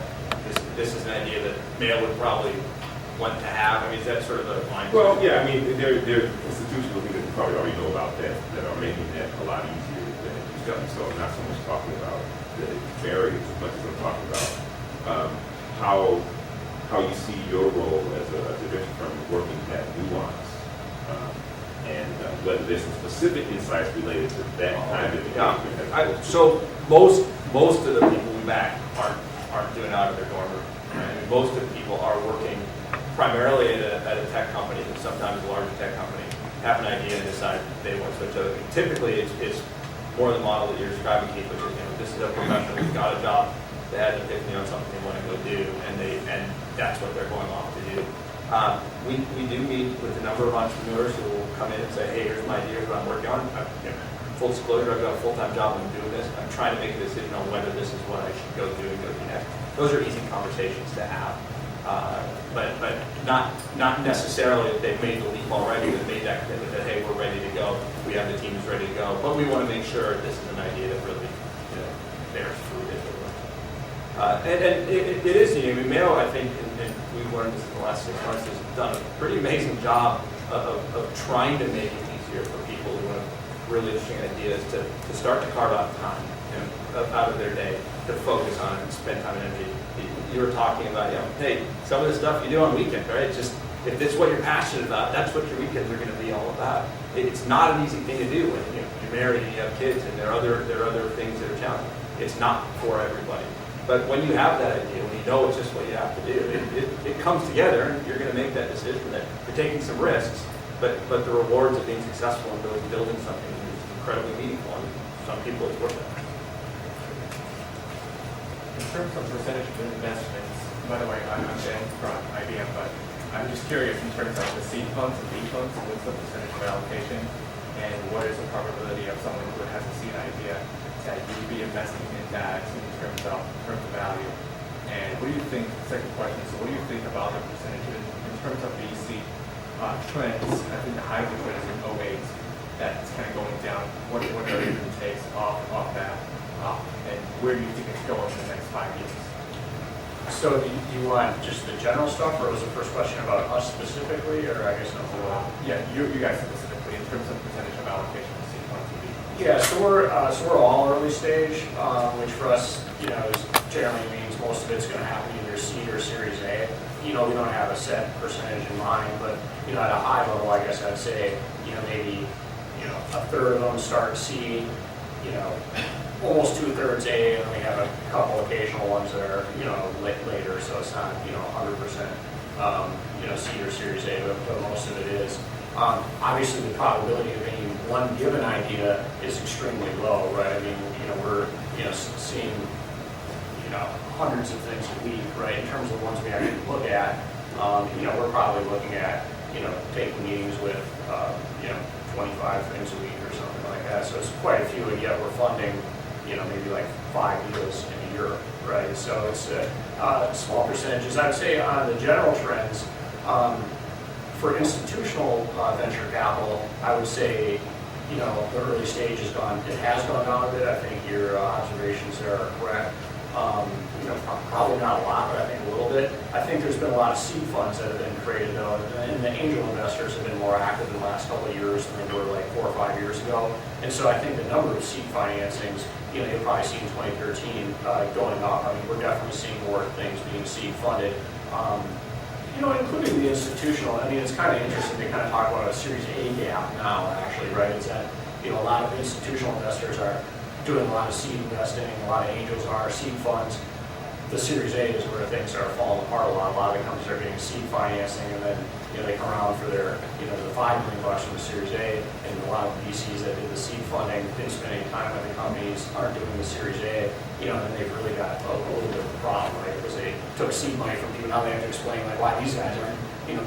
this is an idea that Mayo would probably want to have. Is that sort of the line? Well, yeah, there are institutional things that you probably already know about that are making that a lot easier than it used to be. So I'm not so much talking about the barriers as much as I'm talking about how you see your role as a venture firm working that nuance, and whether there's some specific insights related to that kind of engagement. So most of the people we back aren't doing it out of their dorm room. Most of the people are working primarily at a tech company, and sometimes a larger tech company, have an idea and decide they want to switch over. Typically, it's more the model that you're describing, Keith, which is, this is a professional who's got a job, they had an epiphany on something they want to go do, and that's what they're going off to do. We do meet with a number of entrepreneurs who will come in and say, hey, here's my idea, here's what I'm working on. Full disclosure, I've got a full-time job, I'm doing this. I'm trying to make a decision on whether this is what I should go do and go do next. Those are easy conversations to have. But not necessarily that they've made the leap already, they've made that commitment that, hey, we're ready to go, we have the teams ready to go, but we want to make sure this is an idea that really bears fruit, as it were. And it is neat. Mayo, I think, and we've learned this in the last 6 months, has done a pretty amazing job of trying to make it easier for people who have really interesting ideas to start to carve out time. out of their day to focus on and spend time and energy. You were talking about, hey, some of the stuff you do on weekends, right? It's just, if it's what you're passionate about, that's what your weekends are going to be all about. It's not an easy thing to do when you're married and you have kids and there are other things that are challenging. It's not for everybody. But when you have that idea, when you know it's just what you have to do, it comes together and you're going to make that decision that you're taking some risks, but the rewards of being successful and building something is incredibly meaningful. And some people it's worth it. In terms of percentage of investments, by the way, I'm Dan from IBM, but I'm just curious in terms of the seed funds and B funds, what's the percentage of allocation, and what is the probability of someone who has a seed idea that you would be investing in that in terms of value? And what do you think, second question, so what do you think about the percentage in terms of the seed trends? I think the hybrid trends in 08, that's kind of going down. What are your takes off that? And where do you think it's going in the next 5 years? So do you want just the general stuff, or was the first question about us specifically, or I guess no? Yeah, you guys specifically in terms of percentage of allocation of seed funds would be. Yeah, so we're all early stage, which for us, is generally means most of it's going to happen either seed or Series A. We don't have a set percentage in mind, but at a high level, I guess I'd say maybe a third of them start seed, almost 2/3 A, and we have a couple occasional ones that are later, so it's not 100% seed or Series A, but most of it is. Obviously, the probability of any one given idea is extremely low, right? I mean, we're seeing hundreds of things a week, right? In terms of the ones we actually look at, we're probably looking at taking meetings with 25 things a week or something like that. So it's quite a few, and yet we're funding maybe like 5 deals in a year, right? So it's small percentages. I'd say on the general trends. For institutional venture capital, I would say, the early stage has gone down a bit. I think your observations there are correct. Probably not a lot, but I think a little bit. I think there's been a lot of seed funds that have been created, though, and the angel investors have been more active in the last couple of years than they were like 4 or 5 years ago. And so I think the number of seed financings, you've probably seen 2013 going up. I mean, we're definitely seeing more things being seed funded. Including the institutional. I mean, it's kind of interesting to kind of talk about a Series A gap now, actually, right? Is that, a lot of institutional investors are doing a lot of seed investing, a lot of angels are, seed funds. The Series A is where things are falling apart a lot. A lot of the companies are getting seed financing, and then, they come around for their, the $5 million from the Series A, and a lot of VCs that did the seed funding didn't spend any time with the companies, aren't doing the Series A, and they've really got a little bit of a problem, right? Because they took seed money from people, now they have to explain like why these guys aren't,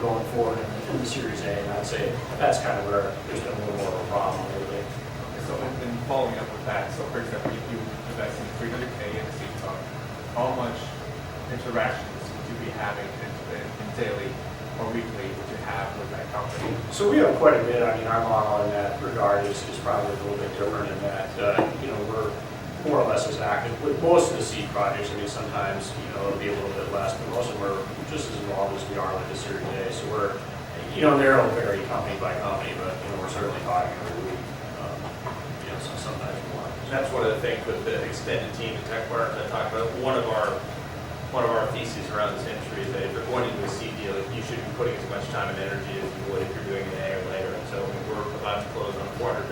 going forward in the Series A, and I'd say that's kind of where there's been a little more of a problem lately. So in following up with that, so for example, if you invest in 300K in a seed fund, how much interactions would you be having in daily or weekly would you have with that company? So we have quite a bit. I mean, our model in that regard is probably a little bit different in that, we're more or less as active with most of the seed projects. I mean, sometimes, it'll be a little bit less, but most of them are just as involved as we are with the Series A. So we're, they'll vary company by company, but, we're certainly talking every week. So sometimes more. That's one of the things with the extended team at Tech Partners I talked about. One of our theses around this industry is that if you're going into a seed deal, you should be putting as much time and energy as you would if you're doing an A or later. And so we're about to close on a $400,000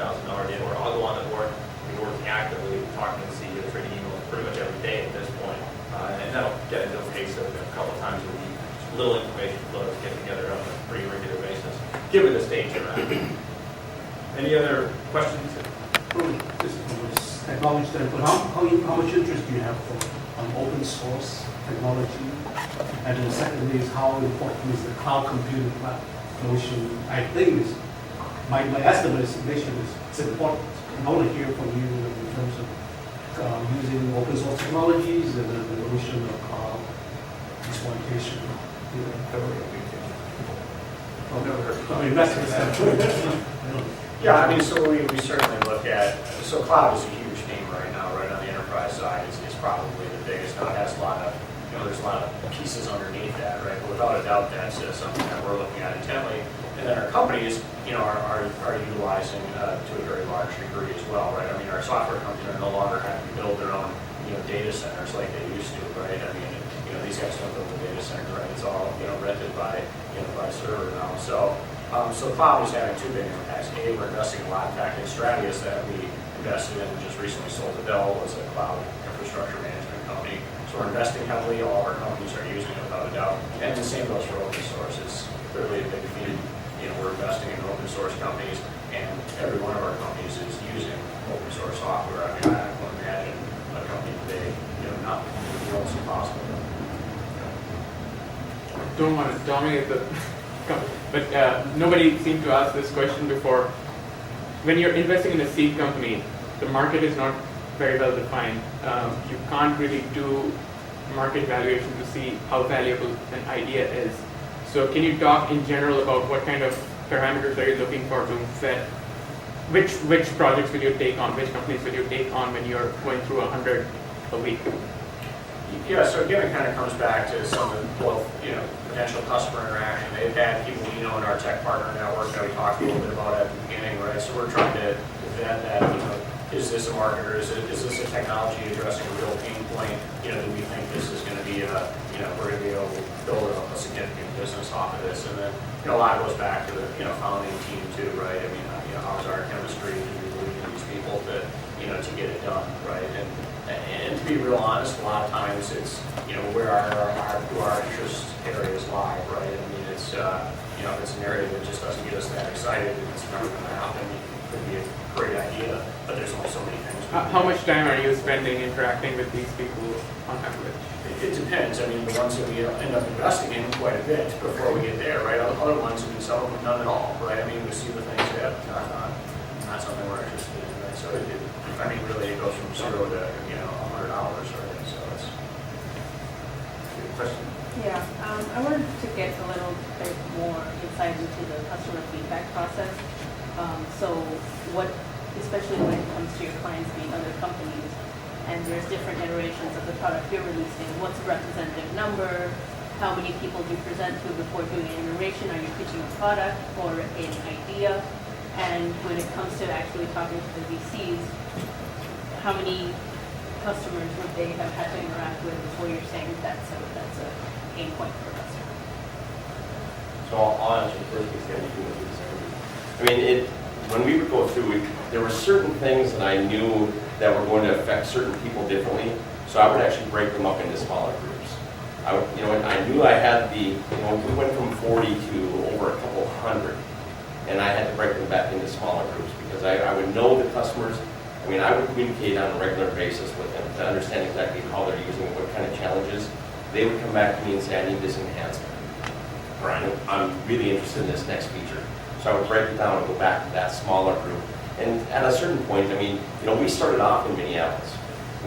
deal, where I'll go on the board, be working actively, talking to the CEO, trading emails pretty much every day at this point. And that'll get into a pace of a couple times a week. Little information flows get together on a pretty regular basis, given the stage you're at. Any other questions? This technology standpoint, how much interest do you have for open source technology? And then secondly is how important is the cloud computing notion? I think is my estimation is it's important. I want to hear from you in terms of using open source technologies and the notion of cloud exploitation. Yeah, I mean, so we certainly look at, so cloud is a huge theme right now, right on the enterprise side. It's probably the biggest. Now it has a lot of, there's a lot of pieces underneath that, right? But with without a doubt, that's something that we're looking at intently. And then our companies, are utilizing to a very large degree as well, right? I mean, our software companies are no longer having to build their own, data centers like they used to, right? I mean, these guys don't build a data center, right? It's all, rented by server now. So cloud is having two big impacts. A, we're investing a lot. In fact, Stratius that we invested in and just recently sold to Dell was a cloud infrastructure management company. So we're investing heavily. All of our companies are using it without a doubt. And the same goes for open source. It's clearly a big theme. We're investing in open source companies, and every one of our companies is using open source software. I mean, I can't imagine a company today, not almost impossible. Don't want to dominate the company, but nobody seemed to ask this question before. When you're investing in a seed company, the market is not very well defined. You can't really do market valuation to see how valuable an idea is. So can you talk in general about what kind of parameters are you looking for to vet which projects will you take on, which companies will you take on when you're going through 100 a week? Yeah, so again, it kind of comes back to some of both, potential customer interaction. They've had people in our tech partner network that we talked a little bit about at the beginning, right? So we're trying to vet that, is this a market or is this a technology addressing a real pain point? Do we think this is going to be we're going to be able to build a significant business off of this? And then, a lot goes back to the, founding team too, right? I mean, how's our chemistry? Do we believe in these people to get it done, right? And to be real honest, a lot of times it's, where our interest areas lie, right? I mean, it's, if it's an area that just doesn't get us that excited, it's never going to happen. It could be a great idea, but there's only so many things. How much time are you spending interacting with these people on average? It depends. I mean, the ones that we end up investing in quite a bit before we get there, right? Other ones, some of them none at all, right? I mean, we see the things that not something we're interested in, right? So really it goes from 0 to, $100, right? So it's a good question. Yeah, I wanted to get a little bit more insight into the customer feedback process. Especially when it comes to your clients being other companies, and there's different iterations of the product you're releasing. What's a representative number? How many people do you present to before doing an iteration? Are you pitching a product or an idea? And when it comes to actually talking to the VCs, how many customers would they have had to interact with before you're saying that's a pain point for a customer? So I'll answer the first thing. I mean, when we would go through it, there were certain things that I knew that were going to affect certain people differently, so I would actually break them up into smaller groups. I knew I had we went from 40 to over a couple hundred, and I had to break them back into smaller groups because I would know the customers. I mean, I would communicate on a regular basis with them to understand exactly how they're using it, what kind of challenges. They would come back to me and say, I need this enhancement, or I'm really interested in this next feature. So I would break it down and go back to that smaller group. And at a certain point, I mean, we started off in Minneapolis.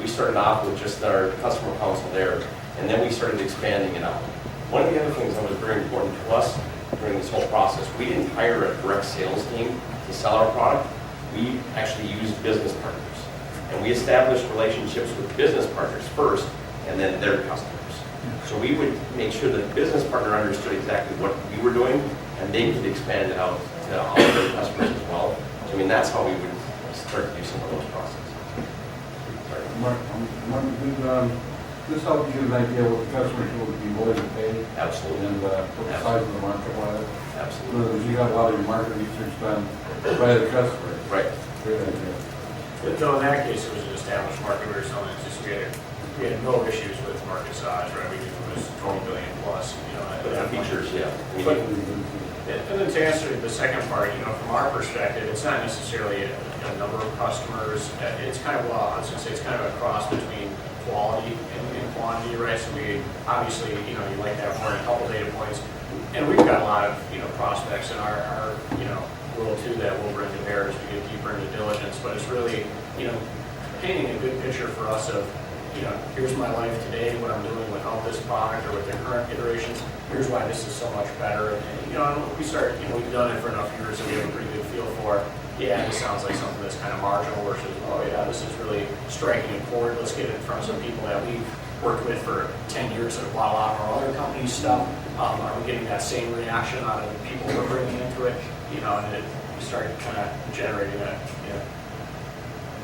We started off with just our customer council there, and then we started expanding it out. One of the other things that was very important to us during this whole process, we didn't hire a direct sales team to sell our product. We actually used business partners. And we established relationships with business partners first, and then their customers. So we would make sure that the business partner understood exactly what we were doing, and they could expand it out to all of their customers as well. So, I mean, that's how we would start to do some of those processes. Mark, did this help you get an idea what the customers will be willing to pay? Absolutely. And what the size of the market was? Absolutely. So you got a lot of your market research done by the customers. Right. Great idea. But no, in that case, it was an established market. We were selling it just we had no issues with market size, right? We knew it was 20 billion plus, But the features, yeah. And then to answer the second part, from our perspective, it's not necessarily a number of customers. It's kind of, I was going to say, it's kind of a cross between quality and quantity, right? So we obviously, you like to have more than a couple data points. And we've got a lot of, prospects in our world too that we'll bring to bear as we get deeper into diligence. But it's really, painting a good picture for us of, here's my life today, what I'm doing without this product or with the current iterations. Here's why this is so much better. And we start, we've done it for enough years that we have a pretty good feel for, this sounds like something that's kind of marginal versus, this is really striking a chord. Let's get it in front of some people that we've worked with for 10 years that have bought a lot of our other company stuff. Are we getting that same reaction out of the people we're bringing into it? You know, and we start kind of generating a,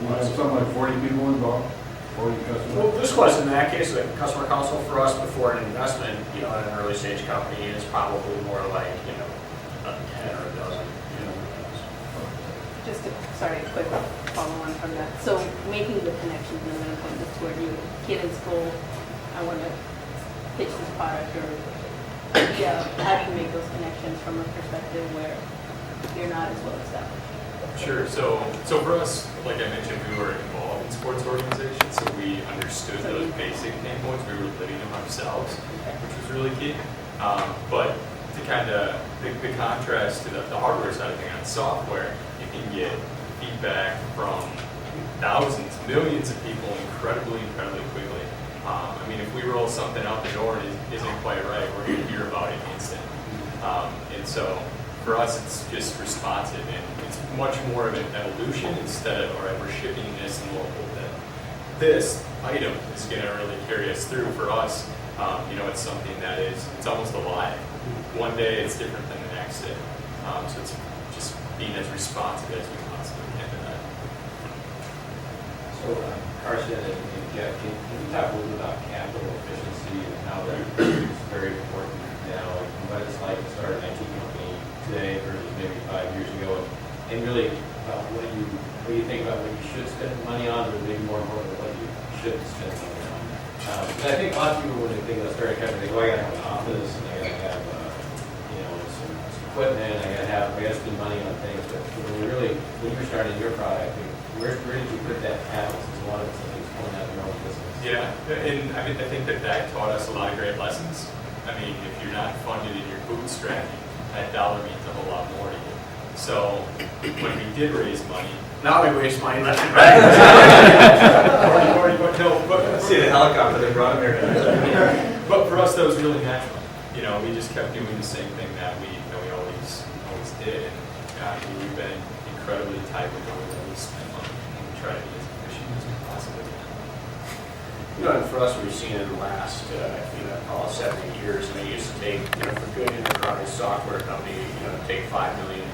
You have something like 40 people involved, 40 customers? Well, this was in that case, a customer council for us before an investment, you know, in an early stage company is probably more like, you know, a 10 or a dozen, you know. Just a quick follow-on from that. So making the connections, and I'm going to point this toward you. Kid in school, I want to pitch this product, or how do you make those connections from a perspective where you're not as well established? Sure. So for us, like I mentioned, we were involved in sports organizations, so we understood those basic pain points. We were living them ourselves, which was really key. But to kind of the contrast to the hardware side of things, on software, you can get feedback from thousands, millions of people incredibly quickly. I mean, if we roll something out the door and it isn't quite right, we're going to hear about it instant. And so for us, it's just responsive, and it's much more of an evolution instead of, all right, we're shipping this and we'll hope that this item is going to really carry us through. For us, you know, it's something that it's almost alive. One day it's different than the next day. So it's just being as responsive as we possibly can to that. So Carson and Jeff, can you talk a little bit about capital efficiency and how that is very important now, and what it's like to start an IT company today versus maybe 5 years ago, and really what do you think about what you should spend money on, or maybe more importantly, what you should spend money on? And I think a lot of people, when they think about starting a company, they go, I gotta have an office, and I gotta have you know, some equipment, I gotta spend money on things, but when you're starting your product, where did you put that capital, since a lot of it's something pulling out your own business? Yeah, and I mean, I think that taught us a lot of great lessons. I mean, if you're not funded and you're bootstrapping, that dollar means a whole lot more to you. So when we did raise money, Now we waste money left and right. See the helicopter they brought him here. But for us, that was really natural. You know, we just kept doing the same thing that we always did. And we've been incredibly tight with the way that we spend money, and we try to be as efficient as we possibly can. You know, and for us, we've seen in the last, call it 7 years, and it used to take, you know, for good enterprise software company, you know, take $5 million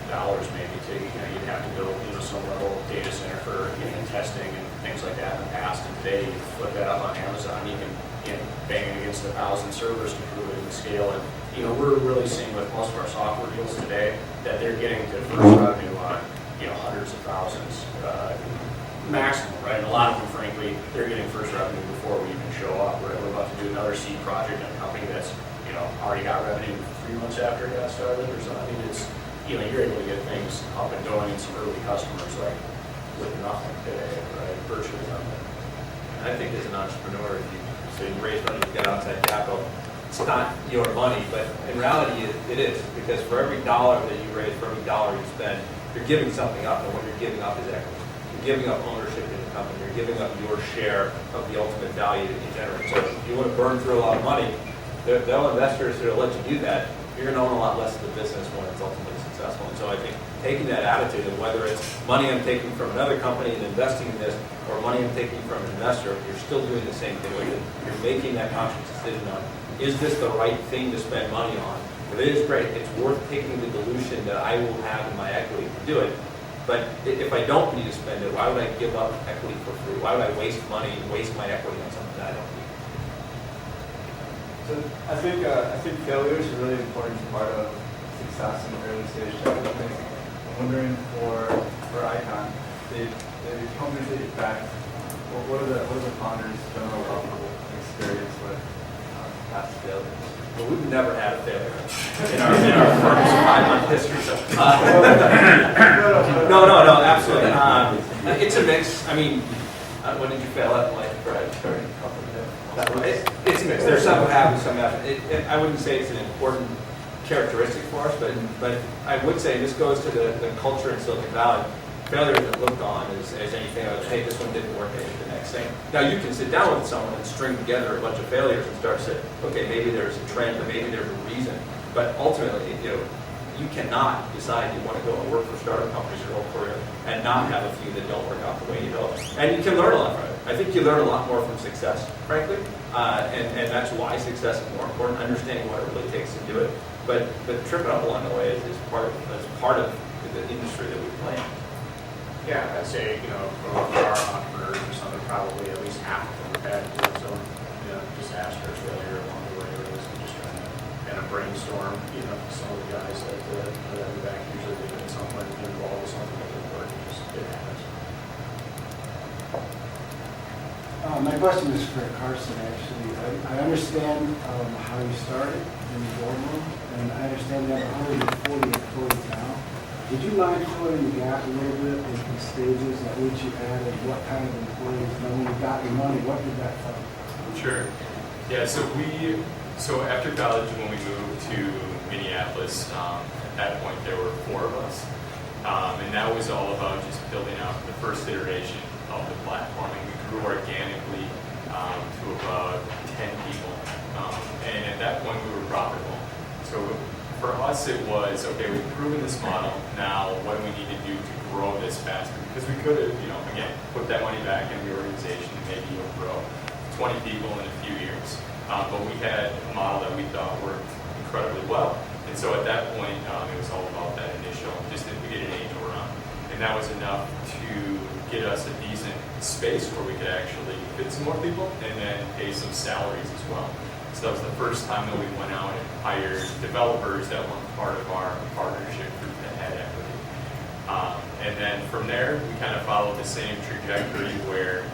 maybe to, you know, you'd have to build, you know, some level of data center for, you know, testing and things like that in the past. And today, you flip that up on Amazon, you can, you know, bang it against 1,000 servers to prove it in scale. And, you know, we're really seeing with most of our software deals today that they're getting to first revenue on, you know, hundreds of thousands, maximum, right? And a lot of them, frankly, they're getting first revenue before we even show up. We're about to do another seed project on a company that's, you know, already got revenue 3 months after it got started or something. I mean, it's, you know, you're able to get things up and going and some early customers like with nothing today, right? Virtually nothing. I think as an entrepreneur, if you raise money to get outside capital, it's not your money, but in reality it is, because for every dollar that you raise, for every dollar you spend, you're giving something up, and what you're giving up is equity. You're giving up ownership in the company. You're giving up your share of the ultimate value that you generate. So if you want to burn through a lot of money, they'll investors that will let you do that. You're going to own a lot less of the business when it's ultimately successful. And so I think taking that attitude of whether it's money I'm taking from another company and investing in this, or money I'm taking from an investor, you're still doing the same thing. You're making that conscious decision on, is this the right thing to spend money on? If it is great, it's worth taking the dilution that I will have in my equity to do it. But if I don't need to spend it, why would I give up equity for free? Why would I waste money and waste my equity on something that I don't need? So I think failure is a really important part of success in early stage tech companies. I'm wondering for Icon, the companies that you backed, what are the founders' general level experience with past failures? Well, we've never had a failure in our firm's 5-month history. So, no, absolutely. It's a mix. I mean, when did you fail at life, Brad? It's a mix. There's some who have and some haven't. I wouldn't say it's an important characteristic for us, but I would say this goes to the culture in Silicon Valley. Failure isn't looked on as anything other than, hey, this one didn't work, I did the next thing. Now you can sit down with someone and string together a bunch of failures and start saying, okay, maybe there's a trend, or maybe there's a reason. But ultimately, You cannot decide you want to go and work for startup companies your whole career and not have a few that don't work out the way you hope. And you can learn a lot from it. I think you learn a lot more from success, frankly, and that's why success is more important, understanding what it really takes to do it. But tripping up along the way is part of the industry that we play in. Yeah, I'd say, for our entrepreneurs or something, probably at least half of them have had some, disasters, failure along the way, or at least just trying to kind of brainstorm, some of the guys that we back usually they get someone involved with something that didn't work, it happens. My question is for Carson, actually. I understand how you started in the boardroom, and I understand you have 140 employees now. Would you mind filling in the gap a little bit in the stages at which you added what kind of employees? And when you got your money, what did that fund? Sure. Yeah, so after college, when we moved to Minneapolis, at that point there were 4 of us. And that was all about just building out the first iteration of the platform. And we grew organically to about 10 people. And at that point we were profitable. So for us it was, okay, we've proven this model, now what do we need to do to grow this faster? Because we could have, again, put that money back in the organization and maybe you'll grow 20 people in a few years. But we had a model that we thought worked incredibly well. And so at that point, it was all about that initial, just that we did an angel run. And that was enough to get us a decent space where we could actually fit some more people and then pay some salaries as well. So that was the first time that we went out and hired developers that weren't part of our partnership group that had equity. And then from there, we kind of followed the same trajectory where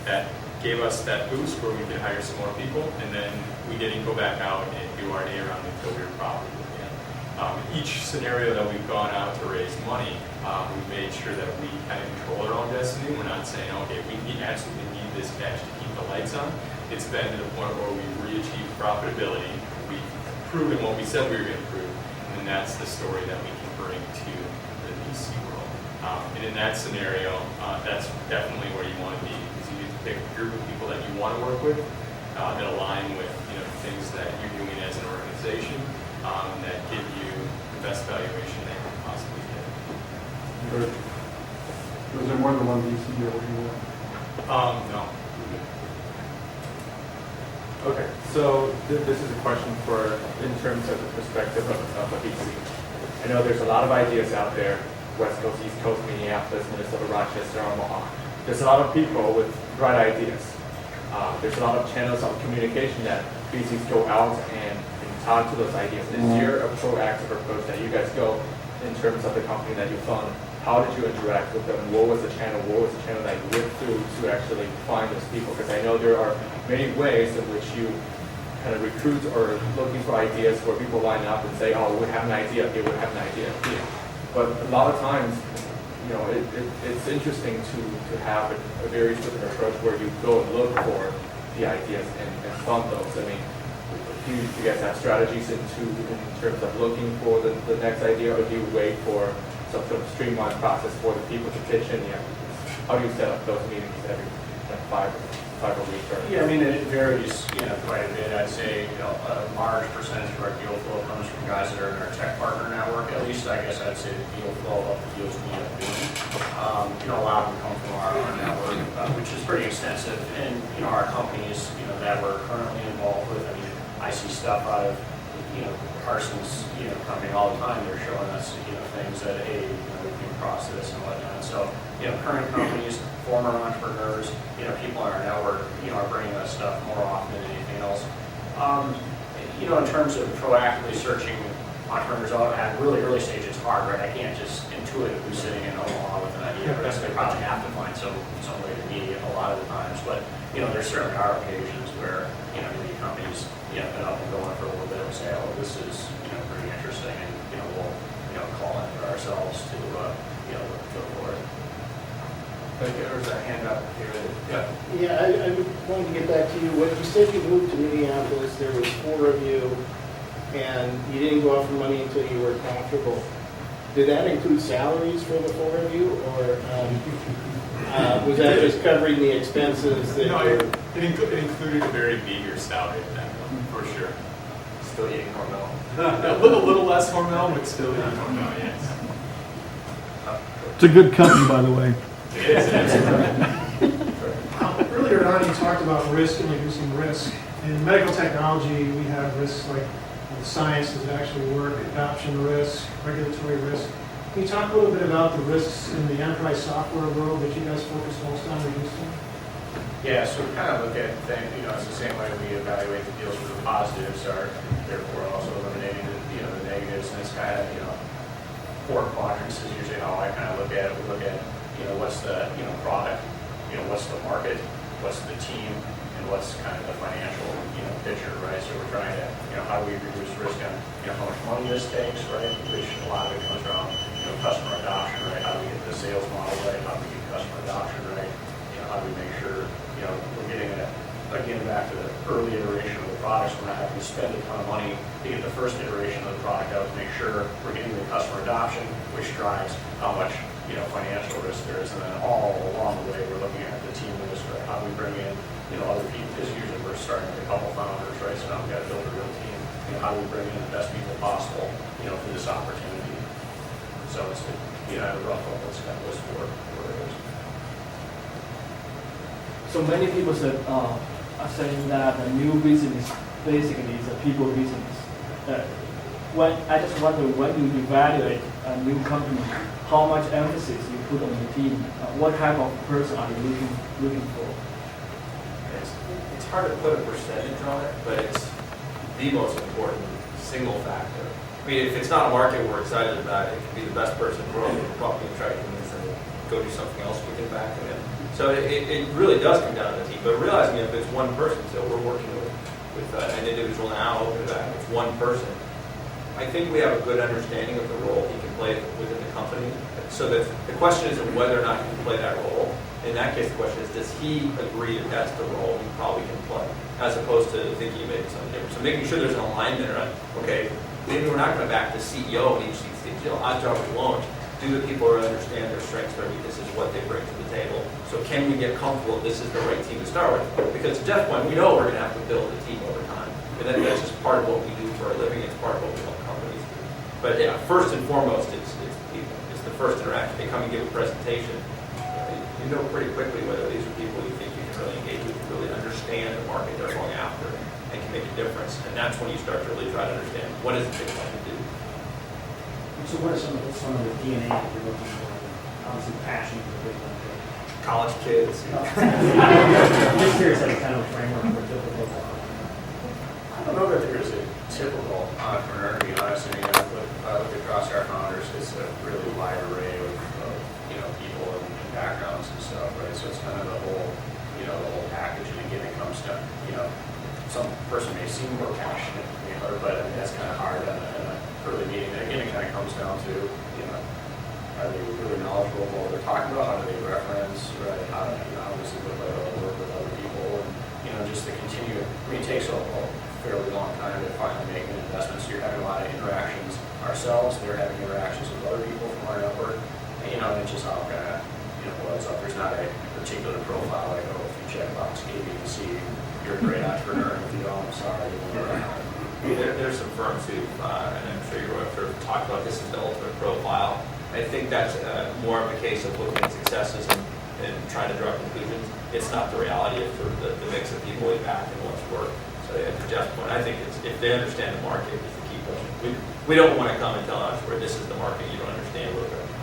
that gave us that boost where we could hire some more people, and then we didn't go back out and do our A round until we were profitable again. Each scenario that we've gone out to raise money, we've made sure that we kind of control our own destiny. We're not saying, okay, we absolutely need this cash to keep the lights on. It's been to the point where we've re-achieved profitability. We've proven what we said we were going to prove, and that's the story that we can bring to the VC world. And in that scenario, that's definitely where you want to be, because you need to pick a group of people that you want to work with, that align with things that you're doing as an organization, that give you the best valuation that you can possibly get. Was there more than one VC you're working with? No. Okay, so this is a question for, in terms of the perspective of a VC. I know there's a lot of ideas out there, West Coast, East Coast, Minneapolis, Minnesota, Rochester, Omaha. There's a lot of people with bright ideas. There's a lot of channels of communication that VCs go out and talk to those ideas. Is there a proactive approach that you guys go in terms of the company that you fund? How did you interact with them? What was the channel? What was the channel that you went through to actually find those people? Because I know there are many ways in which you kind of recruit or looking for ideas where people line up and say, oh, we have an idea here, we have an idea here. But a lot of times, it's interesting to have a very specific approach where you go and look for the ideas and fund those. I mean, do you guys have strategies in terms of looking for the next idea, or do you wait for some sort of streamlined process for the people to pitch in? How do you set up those meetings every five a week? Yeah, I mean, it varies, quite a bit. I'd say, a large percentage of our deal flow comes from guys that are in our tech partner network. At least, I guess I'd say the deal flow of the deals we end up doing. A lot of them come from our network, which is pretty extensive. And, our companies, that we're currently involved with, I mean, I see stuff out of, Carson's, company all the time. They're showing us, things that, hey, we can cross this and whatnot. So, current companies, former entrepreneurs, people in our network, are bringing us stuff more often than anything else. In terms of proactively searching entrepreneurs out at really early stage, it's hard, right? I can't just intuit who's sitting in Omaha with an idea. Right? So they probably have to find some way to meet a lot of the times. But, there certainly are occasions where, the companies, been up and going for a little bit and say, oh, this is, pretty interesting, and, we'll, call in for ourselves to, go for it. Like there's a hand up here. Yeah, I wanted to get back to you. When you said you moved to Minneapolis, there was 4 of you, and you didn't go out for money until you were profitable. Did that include salaries for the 4 of you, or was that just covering the expenses? That no, it included a very meager salary at that point, for sure. Still eating Hormel. A little less Hormel, but still eating Hormel, yes. It's a good company, by the way. It is. Earlier on, you talked about risk and reducing risk. In medical technology, we have risks like the science does it actually work, adoption risk, regulatory risk. Can you talk a little bit about the risks in the enterprise software world that you guys focus most on reducing? Yeah, so we kind of look at things, it's the same way we evaluate the deals for the positives are therefore also eliminating the negatives, and it's kind of, 4 quadrants is usually how I kind of look at it. We look at, what's the, product, what's the market, what's the team, and what's kind of the financial, picture, right? So we're trying to, how do we reduce risk on, how much money this takes, right? Which a lot of it comes from, customer adoption, right? How do we get the sales model right? How do we get customer adoption right? How do we make sure, we're getting it, again, back to the early iteration of the products. We're not having to spend a ton of money to get the first iteration of the product out to make sure we're getting the customer adoption, which drives how much, financial risk there is. And then all along the way, we're looking at the team risk, right? How do we bring in, other people? Because usually we're starting with a couple founders, right? So now we've got to build a real team. How do we bring in the best people possible, for this opportunity? So it's, a rough look, that's kind of those 4 areas. So many people are saying that a new business basically is a people business. I just wonder, when you evaluate a new company, how much emphasis you put on the team? What type of person are you looking for? It's hard to put a percentage on it, but it's the most important single factor. I mean, if it's not a market we're excited about, it could be the best person in the world. We're probably try to convince them to go do something else we get back to them. So it really does come down to the team. But realizing if it's one person, so we're working with an individual now, open to that, it's one person. I think we have a good understanding of the role he can play within the company. So that the question isn't whether or not he can play that role. In that case, the question is, does he agree that that's the role he probably can play, as opposed to thinking maybe something different. So making sure there's an alignment around, okay, maybe we're not going to back to CEO in each deal. Odds are we won't. Do the people understand their strengths, their weaknesses, what they bring to the table? So can we get comfortable this is the right team to start with? Because to Jeff's point, we know we're going to have to build a team over time. And that's just part of what we do for a living. It's part of what we want companies to do. But yeah, first and foremost, it's people. It's the first interaction. They come and give a presentation. You know pretty quickly whether these are people you think you can really engage with, really understand the market they're going after, and can make a difference. And that's when you start to really try to understand what is it they want to do. So what are some of the DNA that you're looking for? Obviously, passion is a big one. College kids. I'm just curious, like, kind of framework for typical. I don't know that there's a typical entrepreneur, to be honest. I mean, I look across our founders, it's a really wide array of people and backgrounds and stuff, right? So it's kind of the whole package. And again, it comes to, some person may seem more passionate than the other, but I mean, that's kind of hard in an early meeting. And again, it kind of comes down to, are they really knowledgeable of what they're talking about? How do they reference, right? How does it look like they'll work with other people? And, just to continue, it takes a fairly long time to finally make an investment. So you're having a lot of interactions ourselves. They're having interactions with other people from our network. And, it's just how it kind of, boils up. There's not a particular profile like, if you check box A, B, and C, you're a great entrepreneur. And if you don't, I'm sorry. There's some firms who, and I'm sure you're aware, have talked about this as the ultimate profile. I think that's more of a case of looking at successes and trying to draw conclusions. It's not the reality of sort of the mix of people we back and what's worked. So to Jeff's point, I think if they understand the market is the key question. We don't want to come and tell us where this is the market you don't understand.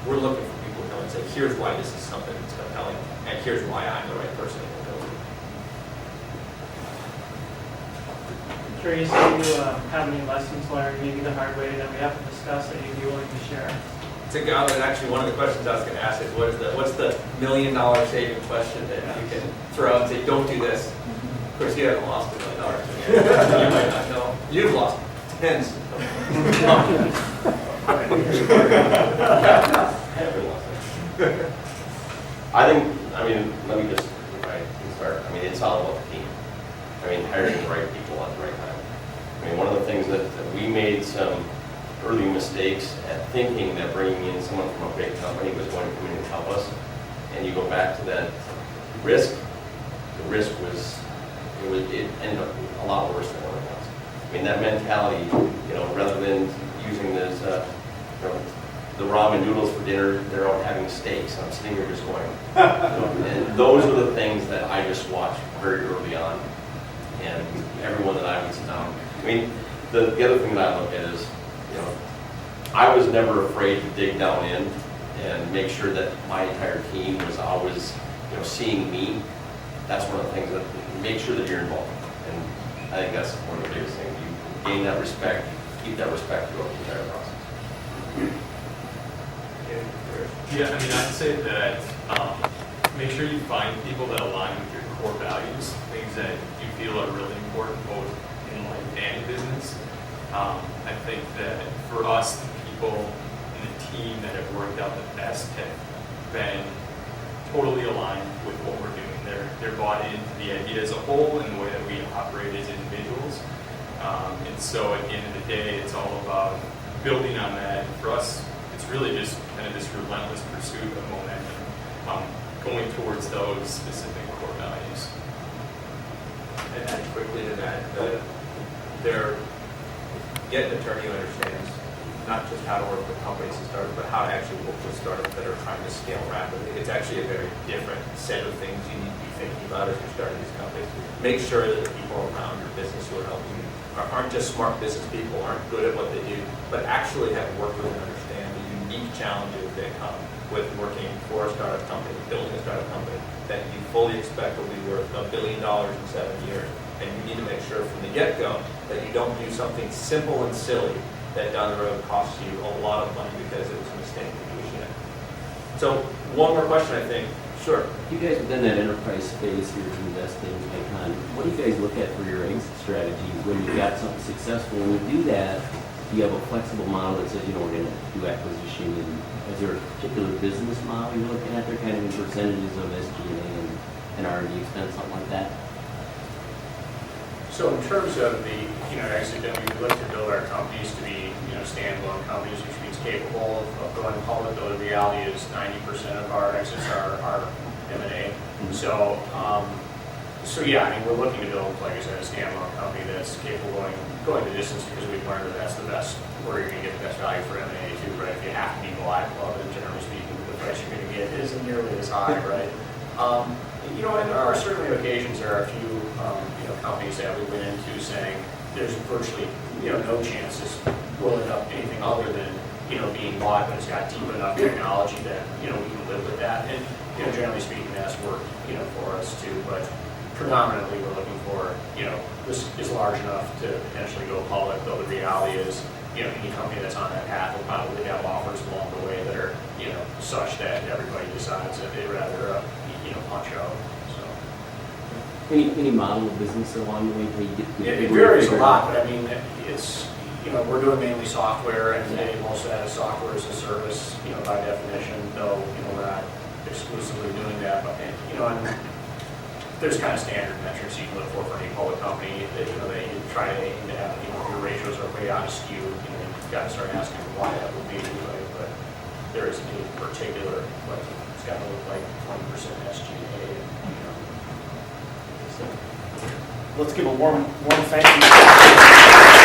We're looking for people to come and say, here's why this is something that's compelling, and here's why I'm the right person to build it. Curious if you have any lessons learned, maybe the hard way that we haven't discussed that you'd be willing to share. To go, and actually one of the questions I was going to ask is what's the $1 million saving question that you can throw out and say, don't do this. Of course, you haven't lost $1 million. You might not know. You've lost tens. Let me just, if I can start, it's all about the team. Hiring the right people at the right time. One of the things that we made some early mistakes at thinking that bringing in someone from a big company was going to come in and help us. And you go back to that risk, the risk it ended up a lot worse than what it was. I mean, that mentality, rather than using this, the ramen noodles for dinner, they're out having steaks. I'm sitting here just going, and those are the things that I just watched very early on. And everyone that I would sit down. I mean, the other thing that I look at is, I was never afraid to dig down in and make sure that my entire team was always, seeing me. That's one of the things that make sure that you're involved. And I think that's one of the biggest things. You gain that respect, keep that respect throughout the entire process. Yeah, I mean, I'd say that make sure you find people that align with your core values, things that you feel are really important both in life and in business. I think that for us, the people in the team that have worked out the best have been totally aligned with what we're doing. They're bought into the idea as a whole and the way that we operate as individuals. And so at the end of the day, it's all about building on that. And for us, it's really just kind of this relentless pursuit of momentum, going towards those specific core values. And add quickly to that, get an attorney who understands not just how to work with companies to start, but how to actually work with startups that are trying to scale rapidly. It's actually a very different set of things you need to be thinking about as you're starting these companies. Make sure that the people around your business who are helping you aren't just smart business people, aren't good at what they do, but actually have worked with and understand the unique challenges that come with working for a startup company, building a startup company that you fully expect will be worth $1 billion in 7 years. And you need to make sure from the get-go that you don't do something simple and silly that down the road costs you a lot of money because it was a mistake that you should have. So one more question, I think. Sure. You guys within that enterprise space you're investing in Icon, what do you guys look at for your exit strategies when you've got something successful? When you do that, do you have a flexible model that says, we're going to do acquisition, and is there a particular business model you're looking at there, kind of in percentages of SG&A and R&D expense, something like that? So in terms of the, exit, then we look to build our companies to be, standalone companies, which means capable of going public, though the reality is 90% of our exits are M&A. So, yeah, I mean, we're looking to build, like I said, a standalone company that's capable of going the distance because we've learned that that's the best, where you're going to get the best value for M&A too, right? If you have to be Black Glove, then generally speaking, the price you're going to get isn't nearly as high, right? And there are certainly occasions, there are a few, companies that we went into saying there's virtually, no chance this will end up anything other than, being bought, but it's got deep enough technology that, we can live with that. And, generally speaking, that's worked, for us too. But predominantly, we're looking for, this is large enough to potentially go public, though the reality is, any company that's on that path will probably have offers along the way that are, such that everybody decides that they'd rather, punch out. Any model of business along the way until you get It varies a lot, but I mean, it's, we're doing mainly software, and today most of that is software as a service, by definition, though, we're not exclusively doing that, but, and there's kind of standard metrics you can look for any public company that, that you try to aim to have, your ratios are way out of skew, you've got to start asking why that would be, right? But there isn't any particular, like, it's got to look like 20% SG&A, Let's give a warm thank you.